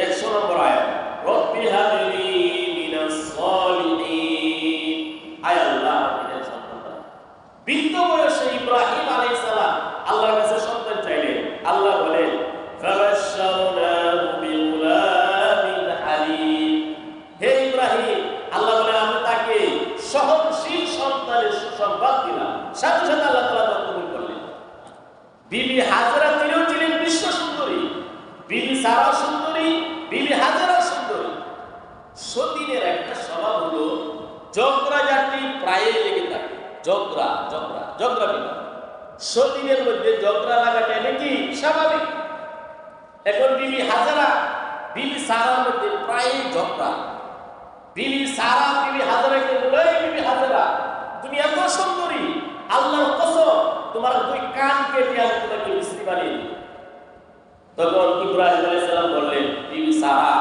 100 নম্বর আয়াত, রব্বি হাবলি মিনাস সালিহিন, আয় আল্লাহ আমাকে সন্তান দাও। বৃদ্ধ বয়সে ইব্রাহিম আলাইহিস সালাম আল্লাহর কাছে সন্তান চাইলেন। আল্লাহ বলেন, ফাবাশশারনাহু বিগুলামিন হালিম, হে ইব্রাহিম, আল্লাহ বলেন আমি তাকে সহনশীল সন্তানের সুসংবাদ দিলাম। সাথে সাথে আল্লাহ তাআলা তা কবুল করলেন। বিবি হাজেরা তিনিও ছিলেন বিশ্ব সুন্দরী, বিবি সারা সুন্দরী, বিবি হাজেরা সুন্দরী। সতীনের একটা স্বভাব হলো ঝগড়া ঝাঁটি প্রায় লেগে থাকে। ঝগড়া বিবাদ, সতীনের মধ্যে ঝগড়া লাগাটা নাকি স্বাভাবিক। এখন বিবি হাজেরা বিবি সারার মধ্যে প্রায় ঝগড়া। বিবি সারা বিবি হাজেরাকে বলে, বিবি হাজেরা, তুমি এত সুন্দরী, আল্লাহর কসম তোমার 2 কান কেটে আমি তোমাকে মিস্ত্রি বানিয়ে দিই। তখন ইব্রাহিম আলাইহিস সালাম বললেন, বিবি সারা,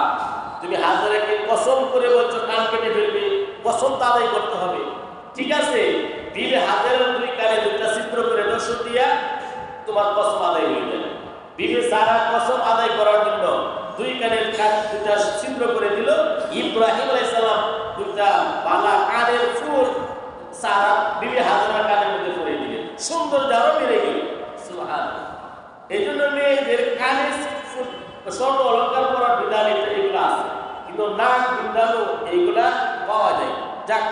তুমি হাজেরাকে কসম করে বলছো কান কেটে ফেলবে, কসম আদায় করতে হবে। ঠিক আছে, বিবি হাজেরার 2 কানে 2টা ছিদ্র করে দর্শন দিয়া বিবি সারা কসম আদায় করার জন্য দুই কানের দুটা ছিদ্র করে দিল। ইব্রাহিম আলাইহিস সালাম দুটা বালা কানের ফুল সারা বিবি হাজেরার কানের মধ্যে পরে দিলেন, সুন্দর আরো বেড়ে গেল। সুবহানাল্লাহ। এই জন্য মেয়েদের কানে স্বর্ণ অলঙ্কার করার বিধান এগুলো আছে, কিন্তু নাক বিন্দানো এইগুলা পাওয়া যায়। যাক,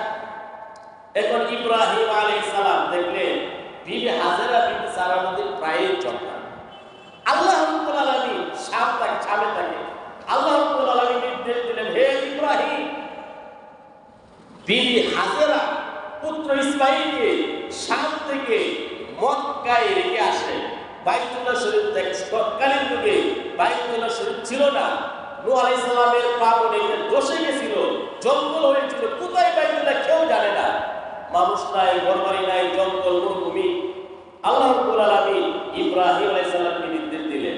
এখন ইব্রাহিম আলাইহিস সালাম দেখলেন বিবি হাজেরা বিবি সারার মধ্যে প্রায় ঝগড়া। আল্লাহ রাব্বুল আলামিন সামনে থাকে আল্লাহ রাব্বুল আলামিন নির্দেশ দিলেন, হে ইব্রাহিম, বিবি হাজেরা পুত্র ইসমাঈলকে শাম থেকে মক্কায় রেখে আসে। বাইতুল্লাহ শরীফ তৎকালীন যুগে বাইতুল্লাহ শরীফ ছিল না। নূহ আলাইহিস সালামের প্রাঙ্গণে দশে গেছিল, জঙ্গল হয়েছিল, কোথায় বাইতুল্লাহ কেউ জানে না, মানুষ নাই, ঘরবাড়ি নাই, জঙ্গল মরুভূমি। আল্লাহ রাব্বুল আলামিন ইব্রাহিম আলাইহিস সালামকে নির্দেশ দিলেন,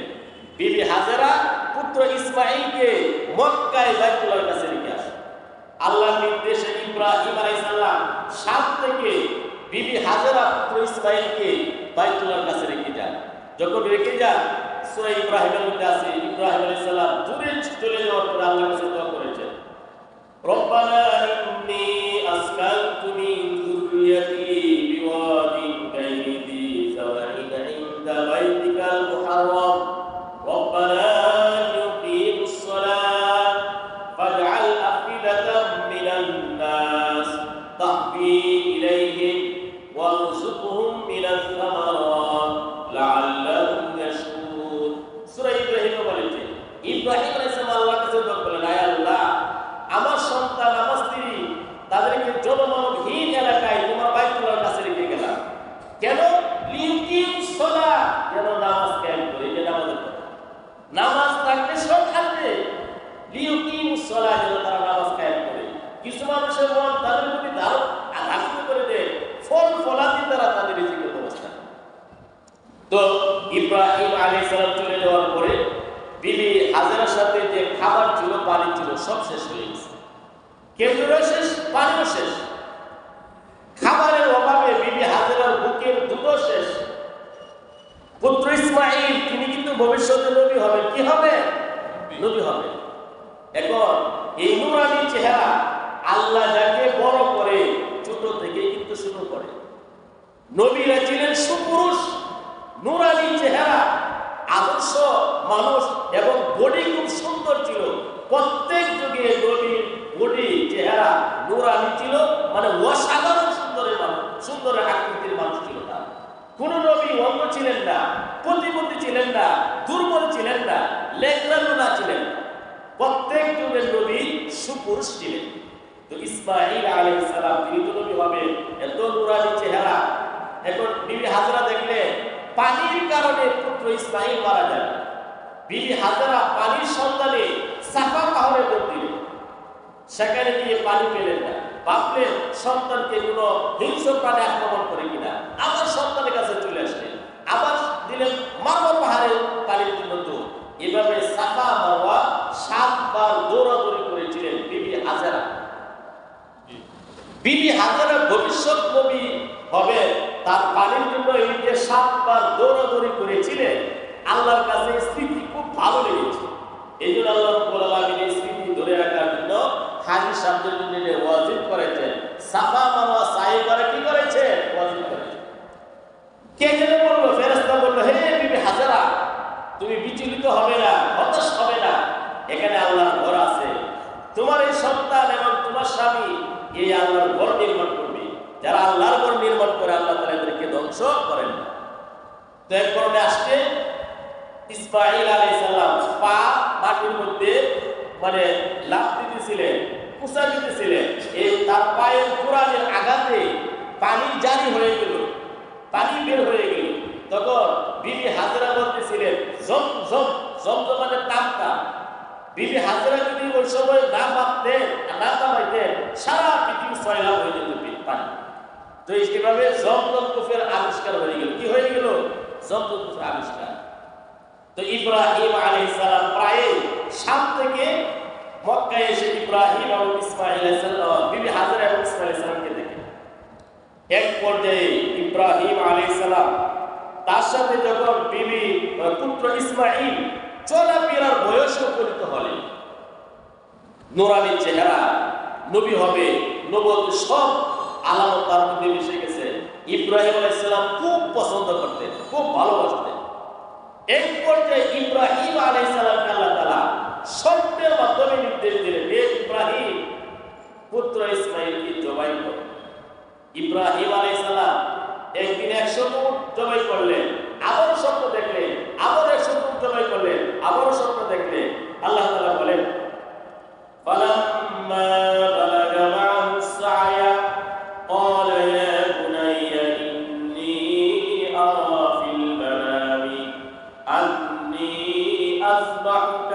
বিবি হাজেরা পুত্র ইসমাঈলকে মক্কায় বাইতুল্লাহর কাছে রেখে আসে। আল্লাহর নির্দেশে ইব্রাহিম আলাইহিস সালাম শাম থেকে বিবি হাজেরা পুত্র ইসমাঈলকে বাইতুল্লাহর কাছে রেখে যান। যখন রেখে যান, সূরা ইব্রাহিমের মধ্যে আছে ইব্রাহিম আলাইহিস সালাম দূরে চলে যাওয়ার পরে আল্লাহর কাছে দোয়া করেছেন, রব্বানা ইন্নী আসকানতু মিন যুররিয়্যাতি বিওয়াদিন গায়রি যি যার'ইন ইনদা বাইতিকাল মুহাররাম রব্বানা লিয়ুকিমুস সালাত ফাজ'আল আফইদাতাম মিনান নাস তাহবি ইলাইহিম ওয়ারযুকহুম মিনাস সামারাত লাআল্লাহুম ইয়াশকুরুন। সূরা ইব্রাহিম বলেছে, ইব্রাহিম আলাইহিস সালাম আল্লাহর কাছে দোয়া করলেন, আয় আল্লাহ, আমার সন্তান, আমার স্ত্রী, তাদেরকে জনমানবহীন এলাকায় তোমার বাইতুল্লাহর কাছে রেখে গেলাম। কেন? লিয়ুকিমুস সালাত, যেন নামাজ কায়েম করে। যে নামাজের কথা, নামাজ থাকলে সব থাকবে। লিয়ুকিমুস সালাত, যেন তারা নামাজ কায়েম করে। কিছু মানুষের মন তাদের প্রতি আঘাত করে দেয়, ফল ফলাদি দ্বারা তাদের রিজিকের ব্যবস্থা। তো ইব্রাহিম আলাইহিস সালাম চলে যাওয়ার পরে বিবি হাজেরার সাথে যে খাবার ছিল, পানি ছিল, সব শেষ হয়ে গেছে। খেজুরও শেষ, পানিও শেষ। খাবারের অভাবে বিবি হাজেরার বুকের দুধও শেষ। পুত্র ইসমাঈল, তিনি কিন্তু ভবিষ্যতে নবী হবেন। কি হবে? নবী হবে। এখন এই নূরানী চেহারা আল্লাহ যাকে বড় করে ছোট থেকে কিন্তু শুরু করে। নবীরা ছিলেন সুপুরুষ, নূরানী চেহারা, আদর্শ মানুষ, এবং বডি খুব সুন্দর ছিল। প্রত্যেক যুগে নবীর বডি চেহারা নূরানী ছিল, মানে অসাধারণ সুন্দরের মানুষ, সুন্দরের আকৃতির মানুষ ছিল না। কোন নবী অন্ধ ছিলেন না, প্রতিবন্ধী ছিলেন না, দুর্বল ছিলেন না, লেখরানো না ছিলেন। প্রত্যেক যুগের নবী সুপুরুষ ছিলেন। তো ইসমাঈল আলাইহিস সালাম, তিনি তো নবী হবে, এত নূরানী চেহারা। এখন বিবি হাজেরা দেখলে পানির কারণে পুত্র ইসমাঈল মারা যায়। বিবি হাজেরা পানির সন্ধানে সাফা পাহাড়ে দৌড় দিলেন, সেখানে গিয়ে পানি পেলেন না। ভাবলেন সন্তানকে কোনো হিংস্র প্রাণী আক্রমণ করে কিনা, আবার সন্তানের কাছে চলে আসলেন, আবার দিলেন মারওয়া পাহাড়ে পানির জন্য দৌড়। এভাবে সাফা মারওয়া 7 বার দৌড়াদৌড়ি করেছিলেন বিবি হাজেরা। বিবি হাজেরা ভবিষ্যৎ নবী হবে, তার পানির জন্য এই যে 7 বার দৌড়াদৌড়ি করেছিলেন, আল্লাহর কাছে স্মৃতি খুব ভালো লেগেছে। এই জন্য আল্লাহ রাব্বুল আলামিন এই স্মৃতি ধরে রাখার জন্য হাজি সাহেবদের জন্য ওয়াজিব করেছেন। সাফা মারওয়া সাই করে কি করেছে? ওয়াজিব করেছে। কে যেন বলল, ফেরেশতা বলল, হে বিবি হাজেরা, তুমি বিচলিত হবে না, হতাশ হবে না, এখানে আল্লাহর ঘর আছে। তোমার এই সন্তান এবং তোমার স্বামী এই আল্লাহর ঘর নির্মাণ করবে। যারা আল্লাহর ঘর নির্মাণ করে, আল্লাহ তাআলা এদেরকে ধ্বংস করেন না। তো এর কারণে আসছে ইসমাঈল আলাইহিস সালাম পা মাটির মধ্যে মানে লাফ দিতেছিলেন, কুচা দিতেছিলেন। এই তার পায়ের কোরআনের আঘাতে পানি জারি হয়ে গেল, পানি বের হয়ে গেল। তখন বিবি হাজেরা বলতেছিলেন, জম জম, জমজম মানে তামতা। বিবি হাজেরা যদি ওই সময় না ভাবতেন, না থামাইতেন, সারা পৃথিবী সয়লাব হয়ে যেত পানি। তো এইভাবে জমজম কুফের আবিষ্কার হয়ে গেল। কি হয়ে গেল? জমজম কুফের আবিষ্কার। তো ইব্রাহিম আলাইহিস সালাম প্রায় শাম থেকে মক্কায় এসে ইব্রাহিম এবং ইসমাঈল আলাইহিস সালাম, বিবি হাজেরা এবং ইসমাঈল আলাইহিস সালামকে দেখেন। এক পর্যায়ে ইব্রাহিম আলাইহিস সালাম তার সাথে যখন বিবি পুত্র ইসমাঈল চলাফেরার বয়স উপনীত হলেন, নুরানি চেহারা, নবী হবে, নবুয়তের সব আলামত তার মধ্যে মিশে গেছে। ইব্রাহিম আলাইহিস সালাম খুব পছন্দ করতেন, খুব ভালোবাসতেন। এক পর্যায়ে ইব্রাহিম আলাইহিস সালামকে আল্লাহ তাআলা স্বপ্নের মাধ্যমে নির্দেশ দিলেন, হে ইব্রাহিম, পুত্র ইসমাঈলকে জবাই করো। ইব্রাহিম আলাইহিস সালাম একদিন 100 উট জবাই করলেন, আবার স্বপ্ন দেখলেন, আবার 100 উট জবাই করলেন, আবারও স্বপ্ন দেখলেন। আল্লাহ তাআলা বলেন, ফালাম্মা বালাগা মা'হু সা'য়া قال يا بني إني أرى في المنام أني أذبحك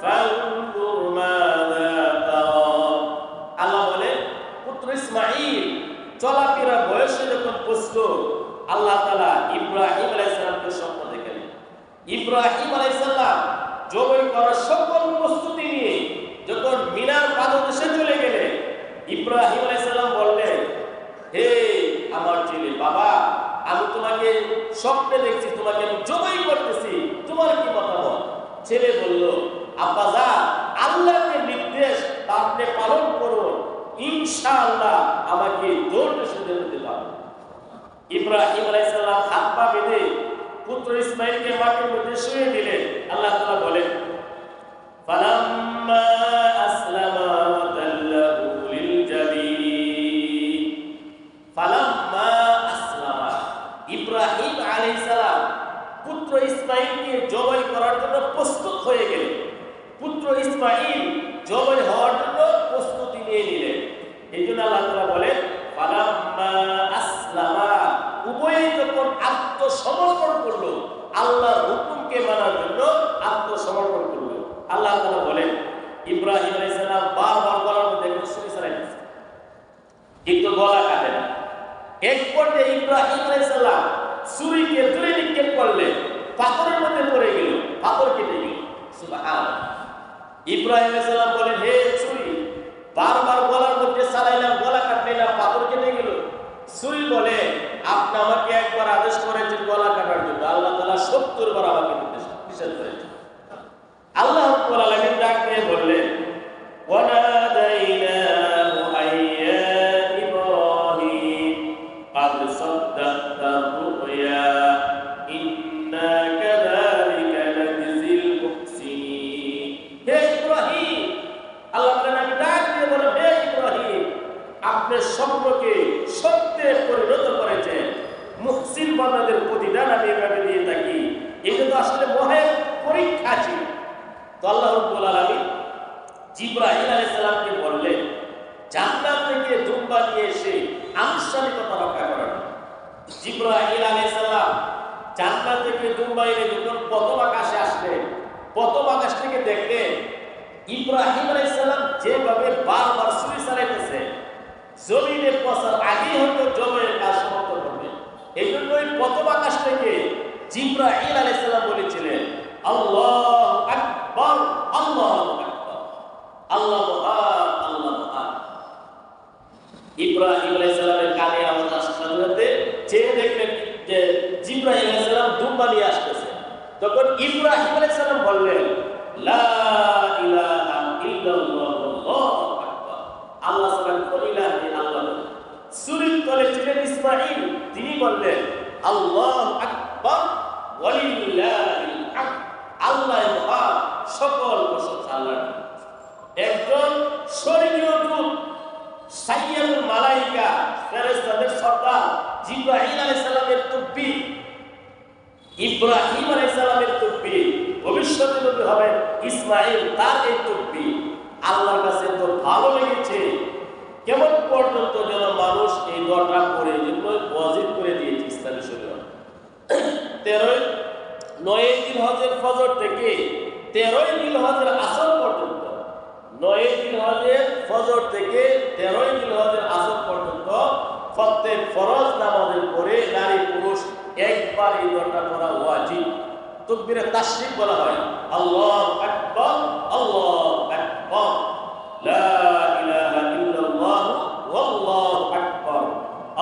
فانظر ماذا ترى। আল্লাহ বলেন, পুত্র ইসমাঈল চলাফেরা বয়সে যখন পৌঁছল, আল্লাহ তাআলা ইব্রাহিম আলাইহিস সালামকে স্বপ্ন দেখালেন। ইব্রাহিম আলাইহিস সালাম জবাই করার সকল প্রস্তুতি নিয়ে যখন মিনার পাদদেশে চলে গেলেন, ইব্রাহিম আলাইহিস সালাম বললেন, হে আমার ছেলে, বাবা, আমি তোমাকে স্বপ্নে দেখছি, তোমাকে আমি জবাই করতেছি, তোমার কি মতামত? ছেলে বলল, আব্বাজান, আল্লাহর নির্দেশ আপনি পালন করুন, ইনশাআল্লাহ আমাকে দৌড়ে শুতে দিতে পারবেন। ইব্রাহিম আলাইহিস সালাম হাত পা বেঁধে পুত্র ইসমাঈলকে মাটির মধ্যে শুইয়ে দিলেন। আল্লাহ তাআলা বলেন, ফালাম্মা আসলামা ওয়া তাল্লাহু লিল জাবিন। ফালাম্মা আসলামা, ইব্রাহিম আলাইহিস সালাম পুত্র ইসমাঈলকে জবাই করার জন্য প্রস্তুত হয়ে গেলেন। পুত্র ইসমাঈল জবাই হওয়ার জন্য প্রস্তুতি নিয়ে নিলেন। এই জন্য আল্লাহ তাআলা বলেন, ফালাম্মা আসলামা, উভয়ে যখন আত্মসমর্পণ করলো, আল্লাহর হুকুমকে মানার জন্য আত্মসমর্পণ করলো। আল্লাহ তাআলা বলেন, ইব্রাহিম আলাইহিস সালাম বারবার গলার মধ্যে ছুরি চালাইতেছে, কিন্তু গলা কাটে না। এক পর্যায়ে ইব্রাহিম আলাইহিস সালাম ছুরিকে দূরে নিক্ষেপ করলেন, পাথরের মধ্যে পড়ে গেল, পাথর কেটে গেল। সুবহানাল্লাহ। ইব্রাহিম আলাইহিস সালাম বলেন, হে ছুরি, বারবার গলার মধ্যে চালাইলাম, গলা কাটলে না, পাথর কেটে গেল। ছুরি বলে, আপনি আমাকে একবার আদেশ করেছেন গলা কাটার জন্য, আল্লাহ তাআলা 70 বার আমাকে নিষেধ করেছেন। আল্লাহ রাব্বুল আলামিন ডাক দিয়ে বললেন, ওয়ানাদাইনাহু আইয়া ইব্রাহিম ক্বাদ সাদ্দাকতা রুয়া ইন্না কাযালিকা নাজজিল মুহসিনিন। হে ইব্রাহিম, আল্লাহ তাআলা ডাক দিয়ে বলেন, হে ইব্রাহিম, আপনি স্বপ্নকে সত্যে পরিণত করেছেন, মুহসিন বান্দাদের প্রতিদান আমি এভাবে দিয়ে থাকি। এটা তো আসলে মহের পরীক্ষা ছিল। তো আল্লাহ রাব্বুল আলামিন জিবরাইল আলাইহিস সালামকে বললেন, জান্নাত থেকে দুম্বা নিয়ে এসে আনুষ্ঠানিকতা রক্ষা করার। জিবরাইল আলাইহিস সালাম জান্নাত থেকে দুম্বা এনে যখন প্রথম আকাশে আসলেন, প্রথম আকাশ থেকে দেখলেন ইব্রাহিম আলাইহিস সালাম যেভাবে বারবার ছুরি চালাইতেছে, জমিনে পৌঁছার আগেই হয়তো জবাইয়ের কাজ সমাপ্ত করবে। এই জন্য ওই প্রথম আকাশ থেকে জিবরাইল আলাইহিস সালাম বলেছিলেন, আল্লাহু আকবার, আল্লাহু আকবার, আল্লাহ মহান, আল্লাহ মহান। ইব্রাহিম আলাইহিস সালামের কানে আওয়াজ আসার সাথে সাথে চেয়ে দেখলেন যে জিবরাইল আলাইহিস সালাম দুম্বা নিয়ে আসতেছে। তখন ইব্রাহিম আলাইহিস সালাম বললেন, লা ইলাহা ইল্লাল্লাহ, আল্লাহু আকবার, আল্লাহ ছাড়া কোনো ইলাহ নেই, আল্লাহ। ছুরির তলে ছিলেন ইসমাঈল, তিনি বললেন, আল্লাহু আকবার ওয়ালিল্লাহিল হামদ, আল্লাহ মহান, সকল প্রশংসা আল্লাহর। একজন স্বর্গীয় দূত, সাইয়্যিদুল মালায়েকা, ফেরেশতাদের সর্দার জিবরাইল আলাইহিস সালামের তুব্বি, ইব্রাহিম আলাইহিস সালামের তুব্বি, ভবিষ্যতে নবী হবেন ইসমাঈল, তার এই তুব্বি আল্লাহর কাছে তো ভালো লেগেছে, কেমন পর্যন্ত যেন মানুষ এই দোয়াটা করে জন্য ওয়াজিব করে দিয়েছে ইসলামী শরীয়ত। 9 জিলহজের ফজর থেকে 13 জিলহজের আসর পর্যন্ত, 9 জিলহজের ফজর থেকে 13 জিলহজের আসর পর্যন্ত প্রত্যেক ফরজ নামাজের পরে নারী পুরুষ একবার এই দোয়াটা পড়া ওয়াজিব। তাকবীরে তাশরিক বলা হয়, আল্লাহু আকবার, আল্লাহু আকবার, লা ইলাহা ইল্লাল্লাহ, আল্লাহু আকবার,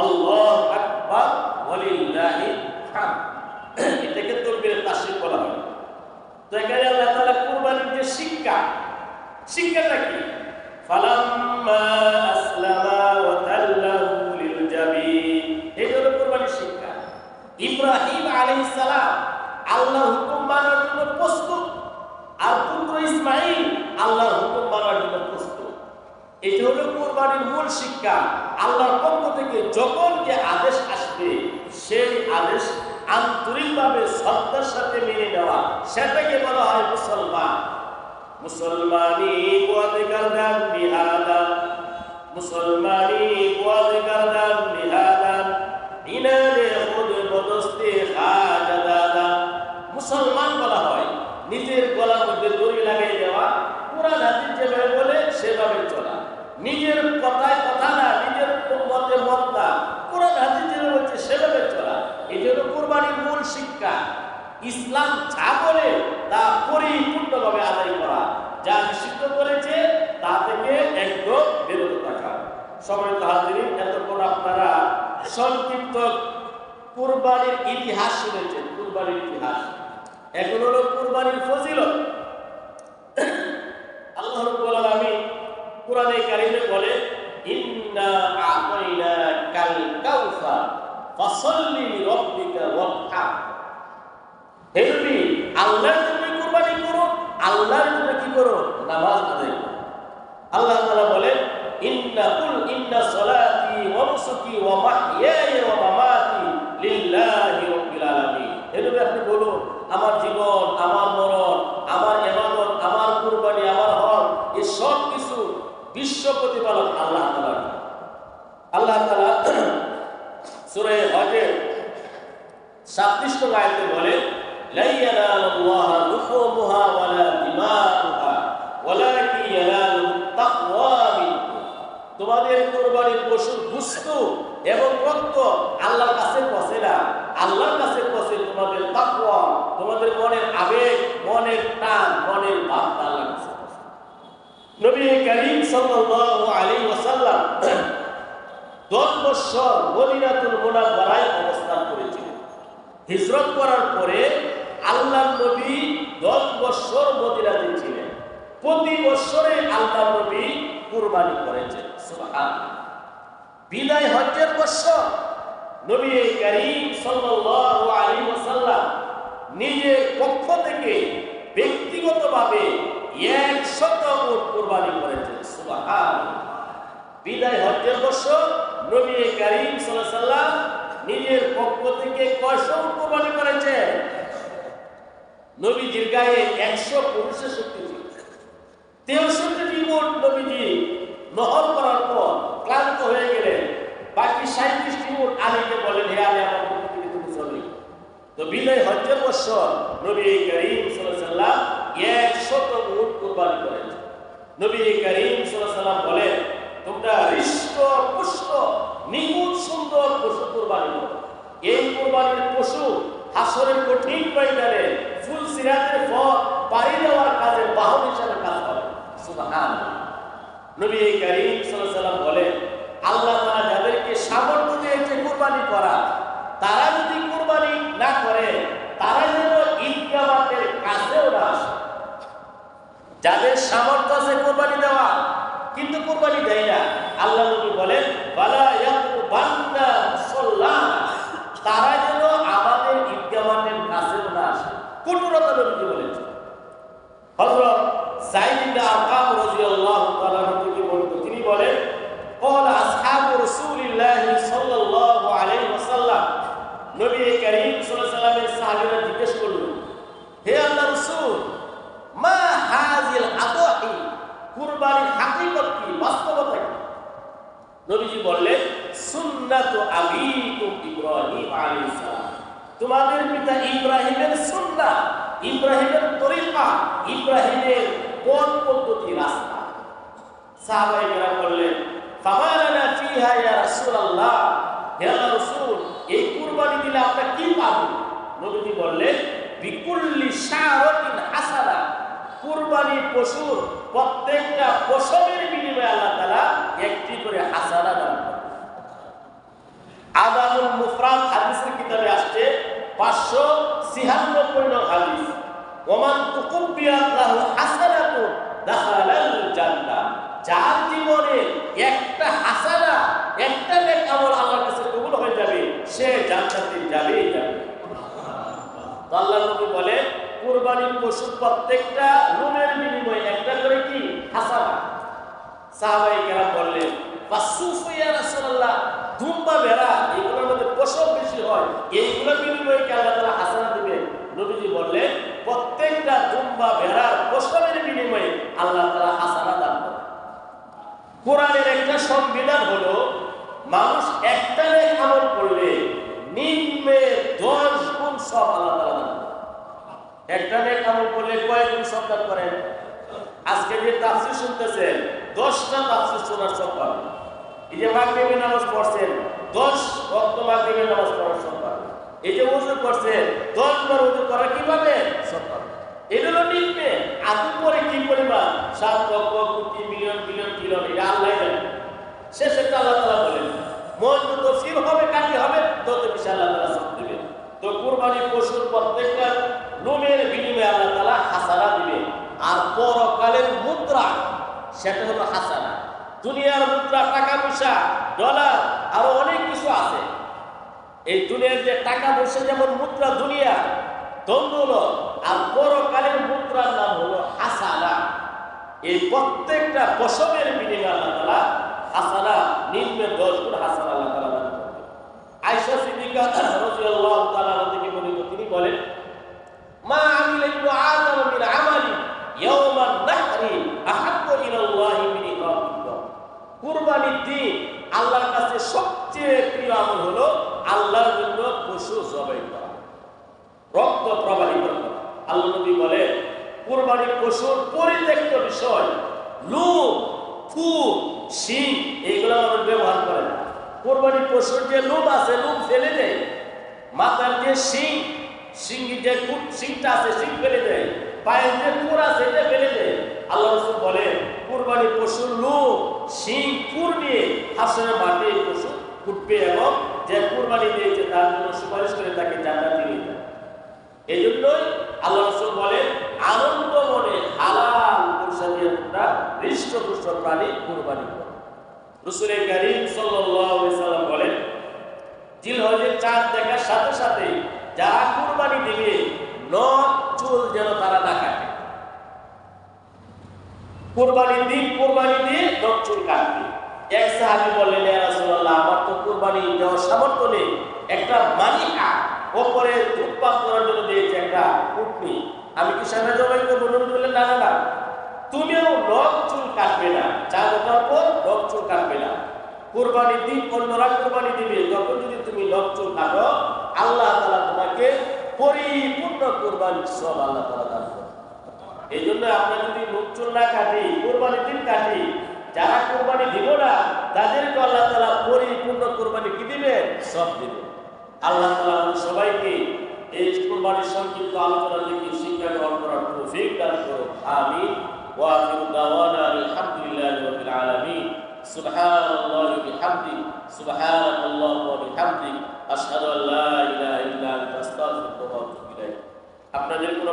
আল্লাহু আকবার ওয়ালিল্লাহিল হামদ। শিক্ষাটা কি? ফালাম্মা আসলামা ওয়া তাল্লাহু লিল জাবিন, এই হলো কুরবানির শিক্ষা। ইব্রাহিম আলাইহিস সালাম আল্লাহর হুকুম মানার জন্য প্রস্তুত, আর পুত্র ইসমাঈল আল্লাহর হুকুম মানার জন্য প্রস্তুত। এটা হলো কুরবানির মূল শিক্ষা। আল্লাহর পক্ষ থেকে যখন যে আদেশ আসবে সেই আদেশ আন্তরিকভাবে শ্রদ্ধার সাথে মেনে নেওয়া, সেটাকে বলা হয় মুসলমান। মুসলমানি বুয়াদ করদান বিহাদা, মুসলমানি বুয়াদ করদান বিহাদা, ইনারে খুদ বদস্তে খাজাদা। মুসলমান বলা হয় নিজের গলার মধ্যে দড়ি লাগিয়ে দেওয়া, কোরআন হাদিস যেভাবে বলে সেভাবে চলা, নিজের কথায় কথা না, নিজের মতে মত না, কোরআন হাদিস যেভাবে বলছে সেভাবে চলা। এই হলো কুরবানির মূল শিক্ষা। ইসলাম যা বলে তা পরিপূর্ণভাবে আদায় করা, যা নিষিদ্ধ করেছে তা থেকে একদম বিরত থাকা। সম্মানিত হাজিরিন, এতক্ষণ আপনারা সংক্ষিপ্ত কুরবানির ইতিহাস শুনেছেন। কুরবানির ইতিহাস এখন হলো কুরবানির ফজিলত। আল্লাহ রাব্বুল আলামিন কোরআনে কারিমে বলে, ইন্না আ'তাইনাকাল কাউসার ফাসাল্লি লিরাব্বিকা ওয়ানহার। হে নবী, আল্লাহর জন্য কুরবানি করো, আল্লাহর জন্য কি করো? নামাজ আদায় করো। আল্লাহ তাআলা বলেন, ইন্না সলাতি ওয়া নুসুকি ওয়া মাহইয়ায়া ওয়া মামাতি লিল্লাহি রাব্বিল আলামিন। হে নবী, আপনি বলুন, আমার জীবন, আমার মরণ, আমার ইবাদত, আমার কুরবানি, আমার হজ, এই সব কিছু বিশ্ব প্রতিপালক আল্লাহ তাআলা। আল্লাহ তাআলা সূরা হজের 37 নং আয়াতে বলেন, লা ইয়ানালুল্লাহা লুহুমুহা ওয়ালা দিমাউহা ওয়ালাকিন ইয়ানালুহুত তাকওয়া মিনকুম। তোমাদের কুরবানির পশুর গোশত এবং রক্ত আল্লাহর কাছে পৌঁছে না, আল্লাহর কাছে পৌঁছে তোমাদের তাকওয়া, তোমাদের মনের আবেগ, মনের টান, মনের ভাব আল্লাহর কাছে পৌঁছে। নবী করিম সাল্লাল্লাহু আলাইহি ওয়াসাল্লাম 10 বছর মদিনাতুল মুনাওয়ারায় অবস্থান করেছিলেন। হিজরত করার পরে আল্লাহর নবী 10 বছর মদিনাতে ছিলেন। প্রতি বছরে আল্লাহর নবী কুরবানি করেছেন। সুবহানাল্লাহ। বিদায় হজ্জের বছর নবী করিম সাল্লাল্লাহু আলাইহি ওয়াসাল্লাম নিজের পক্ষ থেকে ব্যক্তিগতভাবে 100 উট কুরবানি করেছেন। সুবহানাল্লাহ। বিদায় হজ্জের বছর নবী করিম সাল্লাল্লাহু আলাইহি ওয়াসাল্লাম নিজের পক্ষ থেকে কয়শো উট কুরবানি করেছেন? নবীজির গায়ে 100 পুরুষের শক্তি ছিল। 63টি উট নবীজি নহর করার পর ক্লান্ত হয়ে গেলেন। বাকি 37টি উট আলীকে বলেন, হে আলী, আমার পক্ষ থেকে তুমি চলে। তো বিদায় হজ্জের বছর নবী করিম সাল্লাল্লাহু আলাইহি ওয়াসাল্লাম 100 উট কুরবানি করেছেন। নবী করিম সাল্লাল্লাহু আলাইহি ওয়াসাল্লাম বলেন, তোমরা হৃষ্ট পুষ্ট নিখুঁত সুন্দর পশু কুরবানি করো। এই কুরবানির পশু হাসরের কঠিন ময়দানে ফুল সিরাতের পথ পাড়ি দেওয়ার কাজে বাহন হিসাবে কাজ করে। সুবহানাল্লাহ। নবী করিম সাল্লাল্লাহু আলাইহি ওয়াসাল্লাম বলেন, আল্লাহ তাআলা যাদেরকে সামর্থ্য দিয়েছে কুরবানি করা, তারা যদি কুরবানি না করে তারা যেন ঈদগাহ মাঠের কাছেও না আসে। যাদের সামর্থ্য আছে কুরবানি দেওয়া কিন্তু কুরবানি দেয় না, আল্লাহ নবী বলেন, ওয়ালা ইয়াকুবান্না মুসাল্লানা, তারা যেন আমাদের ঈদগাহ মাঠের কাছেও না আসে। কঠোরতা নবী বলেছেন। হযরত যায়েদ ইবনে আরকাম রাদিয়াল্লাহু তাআলা থেকে বর্ণিত, তিনি বলেন, ক্বালা আসহাবু রাসূলিল্লাহি সাল্লাল্লাহু আলাইহি ওয়াসাল্লাম, নবী করিম সাল্লাল্লাহু আলাইহি ওয়াসাল্লামের সাহাবীরা জিজ্ঞেস করলেন, হে আল্লাহর রাসূল, মা হাযিল আদাহি, কুরবানির হাকিকত কি, বাস্তবতা কি? নবীজি বললেন, সুন্নাতু আবিকুম ইব্রাহিম আলাইহিস সালাম, তোমাদের পিতা ইব্রাহিমের সুন্নাহ, ইব্রাহিমের তরিকা, ইব্রাহিমের পথ পদ্ধতি, রাস্তা। সাহাবায়ে কেরাম বললেন, ফামালানা ফিহা ইয়া রাসূলুল্লাহ, হে আল্লাহর রাসূল, এই কুরবানি দিলে আমরা কি পাবো? নবীজি বললেন, বিকুল্লি শারাতিন হাসানা, কুরবানির পশুর প্রত্যেকটা পশমের বিনিময়ে আল্লাহ তাআলা একটি করে হাসানা দান করেন। আদাবুল মুফরাদ হাদিসের কিতাবে আসছে 596 নং হাদিস, ওমান তুকুব্বিয়াত লাহু হাসানাতুন দাখালাল জান্নাহ। যার জীবনে একটা হাসানা, একটা নেক আমল আল্লাহর কাছে কবুল হয়ে যাবে, সে জান্নাতে যাবেই যাবে। তো আল্লাহর নবী বলেন কুরবানির পশু প্রত্যেকটা রুমের বিনিময়ে একটা করে কি হাসানা। সাহাবায়ে কেরাম বললেন ফাসুফু ইয়া রাসূলুল্লাহ, দুম্বা ভেড়া এগুলোর মধ্যে পশম বেশি হয়, এইগুলোর বিনিময়ে কি আল্লাহ তাআলা হাসানা দিবেন? নবীজি বললেন প্রত্যেকটা দুম্বা ভেড়ার পশমের বিনিময়ে আল্লাহ তাআলা হাসানা দান করেন। কোরআনের একটা সংবিধান হলো মানুষ একটা নেক আমল করলে নিম্নে 10 গুণ সওয়াব আল্লাহ তাআলা দান করেন। একটা নেক আমল করলে কয় গুণ সওয়াব দান করেন? আজকে যে তাফসীর শুনতেছেন 10টা তাফসীর শোনার সওয়াব পাবেন। এই যে মাগরিবের নামাজ পড়ছেন 10 ওয়াক্ত মাগরিবের নামাজ পড়ার সওয়াব পাবেন। এই যে ওযু করছেন 10 বার ওযু করা কি পাবেন? সওয়াব পাবেন। এগুলো নিম্নে আদু করে কি পরিমাণ 7 lakh crore million billion trillion এটা আল্লাহ জানে। শেষে আল্লাহ তাআলা বলেন মন যত ফির হবে কাটি হবে তত বেশি আল্লাহ তাআলা সওয়াব দিবেন। তো কুরবানির পশুর প্রত্যেকটা লোমের বিনিময়ে আল্লাহ তাআলা হাসানা দিবেন। আর পরকালের মুদ্রা সেটা হলো হাসানা। দুনিয়ার মুদ্রা টাকা পয়সা ডলার আরো অনেক কিছু আছে। এই দুনিয়ার যে টাকা পয়সা যেমন মুদ্রা দুনিয়া দৌলত, আর পরকালের মুদ্রার নাম হলো হাসানা। এই প্রত্যেকটা পশমের বিনিময়ে আল্লাহ তাআলা হাসানা নিম্নে 10 গুণ হাসানা আল্লাহ তাআলা দান করবেন। আয়েশা সিদ্দিকা রাদিয়াল্লাহু তাআলা থেকে বর্ণিত, তিনি বলেন মা আমিলা ইবনু আদম মিন আমালি ইয়াওমান নাহরি আহাব্বু ইলাল্লাহি মিন ইকরামিল। কুরবানির দিন আল্লাহর কাছে সবচেয়ে প্রিয় আমল হলো আল্লাহর জন্য পশু জবাই করা, রক্ত প্রবাহিত করা। আল্লাহ নবী বলেন কুরবানির পশুর পরিত্যক্ত বিষয় লোম, ফুট, শিং এগুলো মানুষ ব্যবহার করে না। কুরবানির পশুর যে লোম আছে লোম ফেলে দেয়, মাথার যে শিংগি যে শিংটা আছে শিং ফেলে দেয়, পায়ের যে খুর আছে এটা ফেলে দেয়। আল্লাহ রাসূল বলেন কুরবানির পশুর লোম, শিং, খুর নিয়ে হাসরের মাঠে পশু উঠবে এবং যে কুরবানি দিয়েছে তার জন্য সুপারিশ করে তাকে জান্নাতে নিয়ে যাবে। এই জন্যই আল্লাহ রাসূল বলেন আনন্দ মনে হালাল পয়সা দিয়ে তোমরা হৃষ্টপুষ্ট প্রাণী কুরবানি করো। রাসূল কারীম সাল্লাল্লাহু আলাইহি সাল্লাম বলেন জিলহজের চাঁদ দেখার সাথে সাথে যারা কুরবানি দিবে নখ চুল যেন তারা না কাটে। কুরবানির দিন কুরবানি দিয়ে নখ চুল কাটবে। এক সাহাবী বললেন ইয়া রাসূলুল্লাহ আমার তো কুরবানি দেওয়ার সামর্থ্য নেই, একটা মানিকা ওপরে উৎপাদ করার জন্য দিয়েছে একটা উটনি, আমি কি সামনে জবাই করবো? নবী বললেন না না না, তুমিও নখ চুল কাটবে না, চাঁদ ওঠার পর নখ চুল কাটবে না। কুরবানির দিন অন্যরা কুরবানি দিবে, তখন যদি তুমি নখ চুল কাটো আল্লাহ তাআলা তোমাকে পরিপূর্ণ কুরবানির সওয়াব আল্লাহ তাআলা দান করবেন। এই জন্য আমরা যদি নখ চুল না কাটি কুরবানির দিন কাটি, যারা কুরবানি দিব না তাদেরকে আল্লাহ তাআলা পরিপূর্ণ কুরবানি কি দিবেন? সওয়াব দিবেন। আল্লাহ তাআলা সবাইকে এই কুরবানির সংক্ষিপ্ত আলোচনা থেকে শিক্ষা গ্রহণ করার তৌফিক দান করুন। আমিন। ওয়া আখিরু দাওয়ানা আলহামদুলিল্লাহি রাব্বিল আলামিন। সুবহানাল্লাহি ওয়া বিহামদিহি সুবহানাল্লাহি ওয়া বিহামদিহি আশহাদু আল্লা ইলাহা ইল্লা আনতা আস্তাগফিরুকা ওয়া আতুবু ইলাইক। আপনাদের কোনো